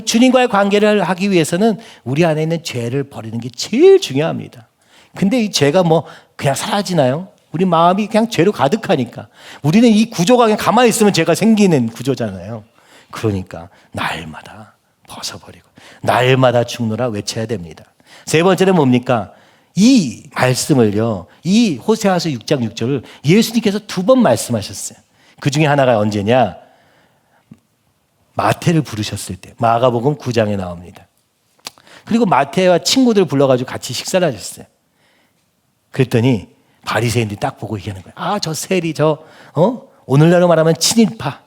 주님과의 관계를 하기 위해서는 우리 안에 있는 죄를 버리는 게 제일 중요합니다. 근데 이 죄가 그냥 사라지나요? 우리 마음이 그냥 죄로 가득하니까. 우리는 이 구조가 그냥 가만히 있으면 죄가 생기는 구조잖아요. 그러니까 날마다 벗어버리고 날마다 죽노라 외쳐야 됩니다. 세 번째는 뭡니까? 이 말씀을요, 이 호세아서 6장 6절을 예수님께서 2번 말씀하셨어요. 그 중에 하나가 언제냐? 마태를 부르셨을 때. 마가복음 9장에 나옵니다. 그리고 마태와 친구들 불러가지고 같이 식사를 하셨어요. 그랬더니 바리새인들이 딱 보고 얘기하는 거예요. 아, 저 세리, 오늘날로 말하면 친일파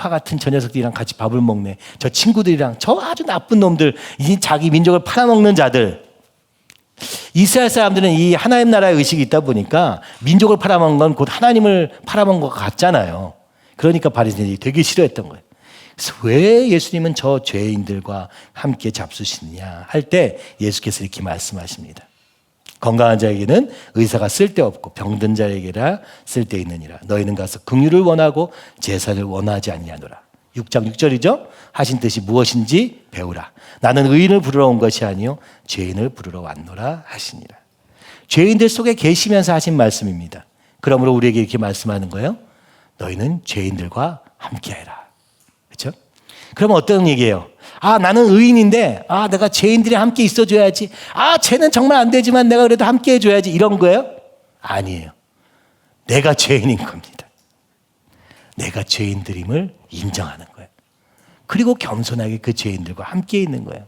같은 저 녀석들이랑 같이 밥을 먹네. 저 친구들이랑 저 아주 나쁜 놈들, 이 자기 민족을 팔아먹는 자들. 이스라엘 사람들은 이 하나님 나라의 의식이 있다 보니까 민족을 팔아먹는 건 곧 하나님을 팔아먹은 것 같잖아요. 그러니까 바리새인들이 되게 싫어했던 거예요. 그래서 왜 예수님은 저 죄인들과 함께 잡수시느냐 할 때 예수께서 이렇게 말씀하십니다. 건강한 자에게는 의사가 쓸데없고 병든 자에게라 쓸데있느니라. 너희는 가서 긍휼을 원하고 제사를 원하지 아니하노라. 6장 6절이죠. 하신 뜻이 무엇인지 배우라. 나는 의인을 부르러 온 것이 아니요 죄인을 부르러 왔노라 하시니라. 죄인들 속에 계시면서 하신 말씀입니다. 그러므로 우리에게 이렇게 말씀하는 거예요. 너희는 죄인들과 함께해라. 그렇죠? 그럼 어떤 얘기예요? 아, 나는 의인인데, 내가 죄인들이 함께 있어줘야지. 쟤는 정말 안 되지만 내가 그래도 함께 해줘야지. 이런 거예요? 아니에요. 내가 죄인인 겁니다. 내가 죄인들임을 인정하는 거예요. 그리고 겸손하게 그 죄인들과 함께 있는 거예요.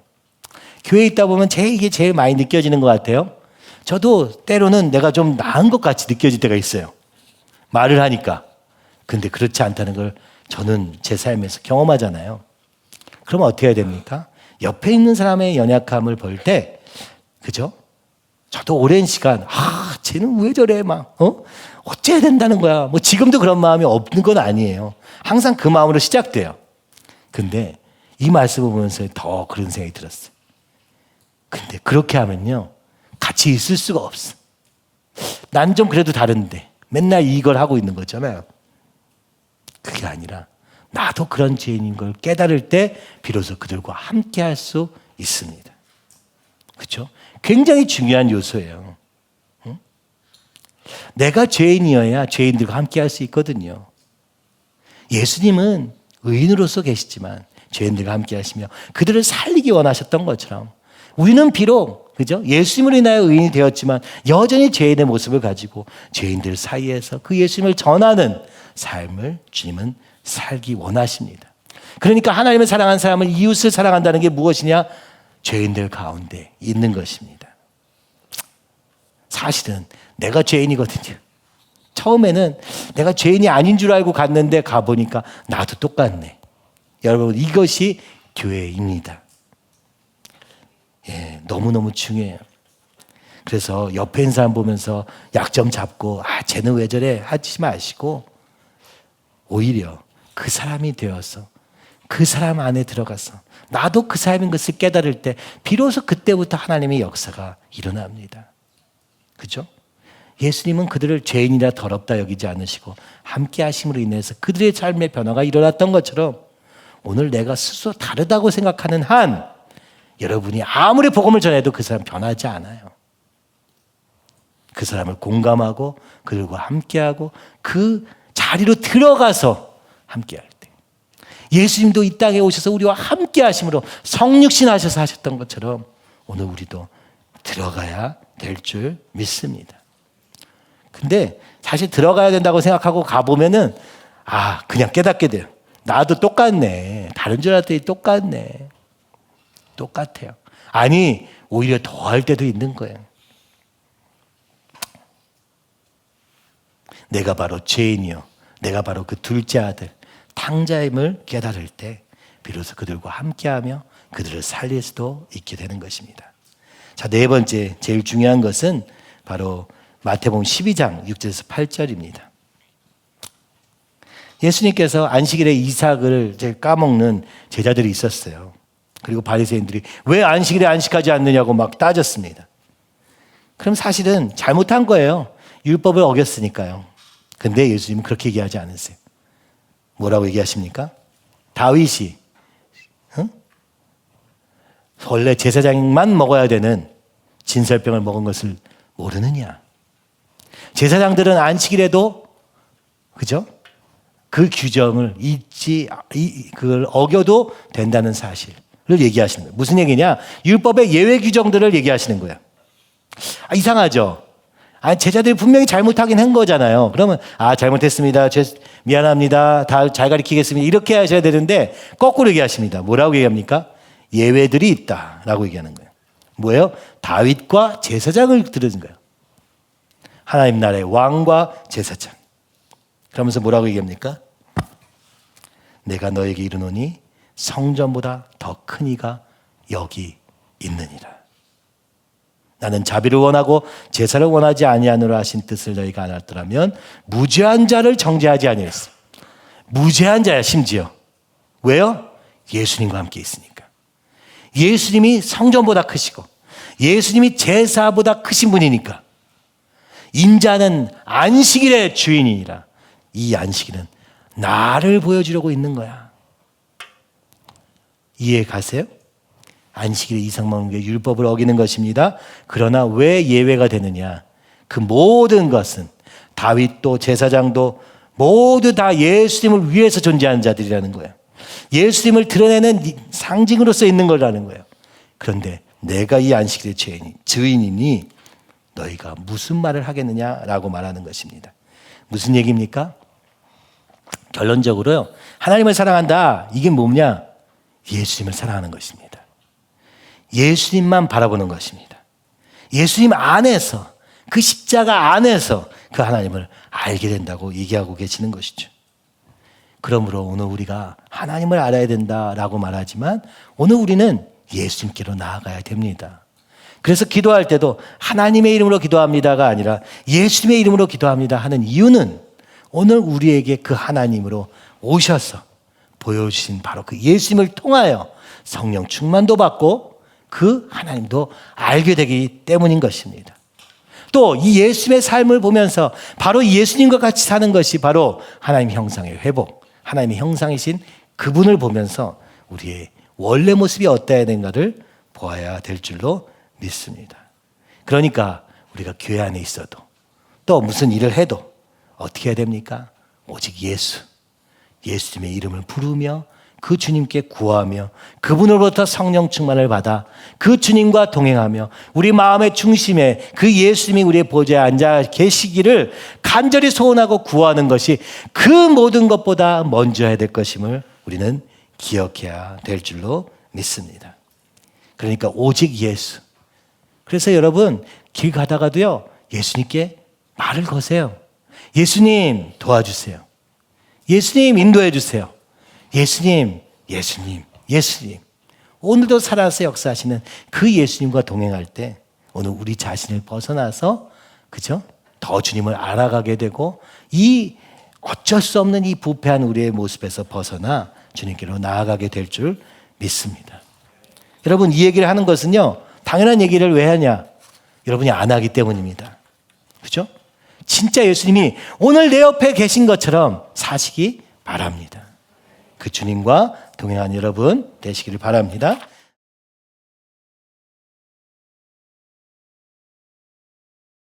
교회에 있다 보면 이게 제일 많이 느껴지는 것 같아요. 저도 때로는 내가 좀 나은 것 같이 느껴질 때가 있어요. 말을 하니까. 근데 그렇지 않다는 걸 저는 제 삶에서 경험하잖아요. 그러면 어떻게 해야 됩니까? 옆에 있는 사람의 연약함을 볼 때, 그죠? 저도 오랜 시간, 쟤는 왜 저래? 어째야 된다는 거야? 지금도 그런 마음이 없는 건 아니에요. 항상 그 마음으로 시작돼요. 근데 이 말씀을 보면서 더 그런 생각이 들었어요. 근데 그렇게 하면요, 같이 있을 수가 없어. 난 좀 그래도 다른데 맨날 이걸 하고 있는 거잖아요. 그게 아니라 나도 그런 죄인인 걸 깨달을 때 비로소 그들과 함께 할 수 있습니다. 그렇죠? 굉장히 중요한 요소예요. 응? 내가 죄인이어야 죄인들과 함께 할 수 있거든요. 예수님은 의인으로서 계시지만 죄인들과 함께 하시며 그들을 살리기 원하셨던 것처럼 우리는 비록 그죠? 예수님으로 인하여 의인이 되었지만 여전히 죄인의 모습을 가지고 죄인들 사이에서 그 예수님을 전하는 삶을 주님은 살기 원하십니다. 그러니까 하나님을 사랑한 사람은 이웃을 사랑한다는 게 무엇이냐? 죄인들 가운데 있는 것입니다. 사실은 내가 죄인이거든요. 처음에는 내가 죄인이 아닌 줄 알고 갔는데 가보니까 나도 똑같네. 여러분, 이것이 교회입니다. 예, 너무너무 중요해요. 그래서 옆에 있는 사람 보면서 약점 잡고 쟤는 왜 저래 하지 마시고 오히려 그 사람이 되어서 그 사람 안에 들어가서 나도 그 사람인 것을 깨달을 때 비로소 그때부터 하나님의 역사가 일어납니다. 그죠? 예수님은 그들을 죄인이라 더럽다 여기지 않으시고 함께 하심으로 인해서 그들의 삶의 변화가 일어났던 것처럼 오늘 내가 스스로 다르다고 생각하는 한 여러분이 아무리 복음을 전해도 그 사람 변하지 않아요. 그 사람을 공감하고 그들과 함께하고 그 자리로 들어가서 함께할 때 예수님도 이 땅에 오셔서 우리와 함께 하심으로 성육신 하셔서 하셨던 것처럼 오늘 우리도 들어가야 될 줄 믿습니다. 근데 사실 들어가야 된다고 생각하고 가보면은 그냥 깨닫게 돼요. 나도 똑같네. 다른 줄 알았더니 똑같네. 똑같아요. 아니 오히려 더 할 때도 있는 거예요. 내가 바로 죄인이요 내가 바로 그 둘째 아들 탕자임을 깨달을 때 비로소 그들과 함께하며 그들을 살릴 수도 있게 되는 것입니다. 자, 네 번째 제일 중요한 것은 바로 마태복음 12장 6절에서 8절입니다. 예수님께서 안식일에 이삭을 까먹는 제자들이 있었어요. 그리고 바리새인들이 왜 안식일에 안식하지 않느냐고 막 따졌습니다. 그럼 사실은 잘못한 거예요. 율법을 어겼으니까요. 근데 예수님은 그렇게 얘기하지 않으세요. 뭐라고 얘기하십니까? 다윗이 원래 제사장만 먹어야 되는 진설병을 먹은 것을 모르느냐? 제사장들은 안식일에도 그죠? 그 규정을 그걸 어겨도 된다는 사실을 얘기하시는 거예요. 무슨 얘기냐? 율법의 예외 규정들을 얘기하시는 거예요. 이상하죠? 제자들이 분명히 잘못하긴 한 거잖아요. 그러면 잘못했습니다. 미안합니다. 다 잘 가르치겠습니다. 이렇게 하셔야 되는데 거꾸로 얘기하십니다. 뭐라고 얘기합니까? 예외들이 있다라고 얘기하는 거예요. 뭐예요? 다윗과 제사장을 들은 거예요. 하나님 나라의 왕과 제사장. 그러면서 뭐라고 얘기합니까? 내가 너에게 이르노니 성전보다 더 큰 이가 여기 있느니라. 나는 자비를 원하고 제사를 원하지 아니하노라 하신 뜻을 너희가 알았더라면 무죄한 자를 정죄하지 아니했어. 무죄한 자야 심지어. 왜요? 예수님과 함께 있으니까. 예수님이 성전보다 크시고 예수님이 제사보다 크신 분이니까. 인자는 안식일의 주인이니라. 이 안식일은 나를 보여주려고 있는 거야. 이해 가세요? 안식일에 이삭 먹는 게 율법을 어기는 것입니다. 그러나 왜 예외가 되느냐? 그 모든 것은 다윗도 제사장도 모두 다 예수님을 위해서 존재하는 자들이라는 거예요. 예수님을 드러내는 상징으로서 있는 거라는 거예요. 그런데 내가 이 안식일의 주인이니 너희가 무슨 말을 하겠느냐라고 말하는 것입니다. 무슨 얘기입니까? 결론적으로요. 하나님을 사랑한다. 이게 뭐냐? 예수님을 사랑하는 것입니다. 예수님만 바라보는 것입니다. 예수님 안에서, 그 십자가 안에서 그 하나님을 알게 된다고 얘기하고 계시는 것이죠. 그러므로 오늘 우리가 하나님을 알아야 된다라고 말하지만 오늘 우리는 예수님께로 나아가야 됩니다. 그래서 기도할 때도 하나님의 이름으로 기도합니다가 아니라 예수님의 이름으로 기도합니다 하는 이유는 오늘 우리에게 그 하나님으로 오셔서 보여주신 바로 그 예수님을 통하여 성령 충만도 받고 그 하나님도 알게 되기 때문인 것입니다. 또 이 예수님의 삶을 보면서 바로 예수님과 같이 사는 것이 바로 하나님 형상의 회복, 하나님의 형상이신 그분을 보면서 우리의 원래 모습이 어떠해야 되는가를 보아야 될 줄로 믿습니다. 그러니까 우리가 교회 안에 있어도 또 무슨 일을 해도 어떻게 해야 됩니까? 오직 예수님의 이름을 부르며 그 주님께 구하며 그분으로부터 성령 충만을 받아 그 주님과 동행하며 우리 마음의 중심에 그 예수님이 우리의 보좌에 앉아 계시기를 간절히 소원하고 구하는 것이 그 모든 것보다 먼저 해야 될 것임을 우리는 기억해야 될 줄로 믿습니다. 그러니까 오직 예수. 그래서 여러분 길 가다가도요 예수님께 말을 거세요. 예수님 도와주세요. 예수님 인도해 주세요. 예수님. 오늘도 살아서 역사하시는 그 예수님과 동행할 때 오늘 우리 자신을 벗어나서 그죠? 더 주님을 알아가게 되고 이 어쩔 수 없는 이 부패한 우리의 모습에서 벗어나 주님께로 나아가게 될 줄 믿습니다. 여러분 이 얘기를 하는 것은요 당연한 얘기를 왜 하냐? 여러분이 안 하기 때문입니다. 그죠? 진짜 예수님이 오늘 내 옆에 계신 것처럼 사시기 바랍니다. 그 주님과 동행한 여러분 되시기를 바랍니다.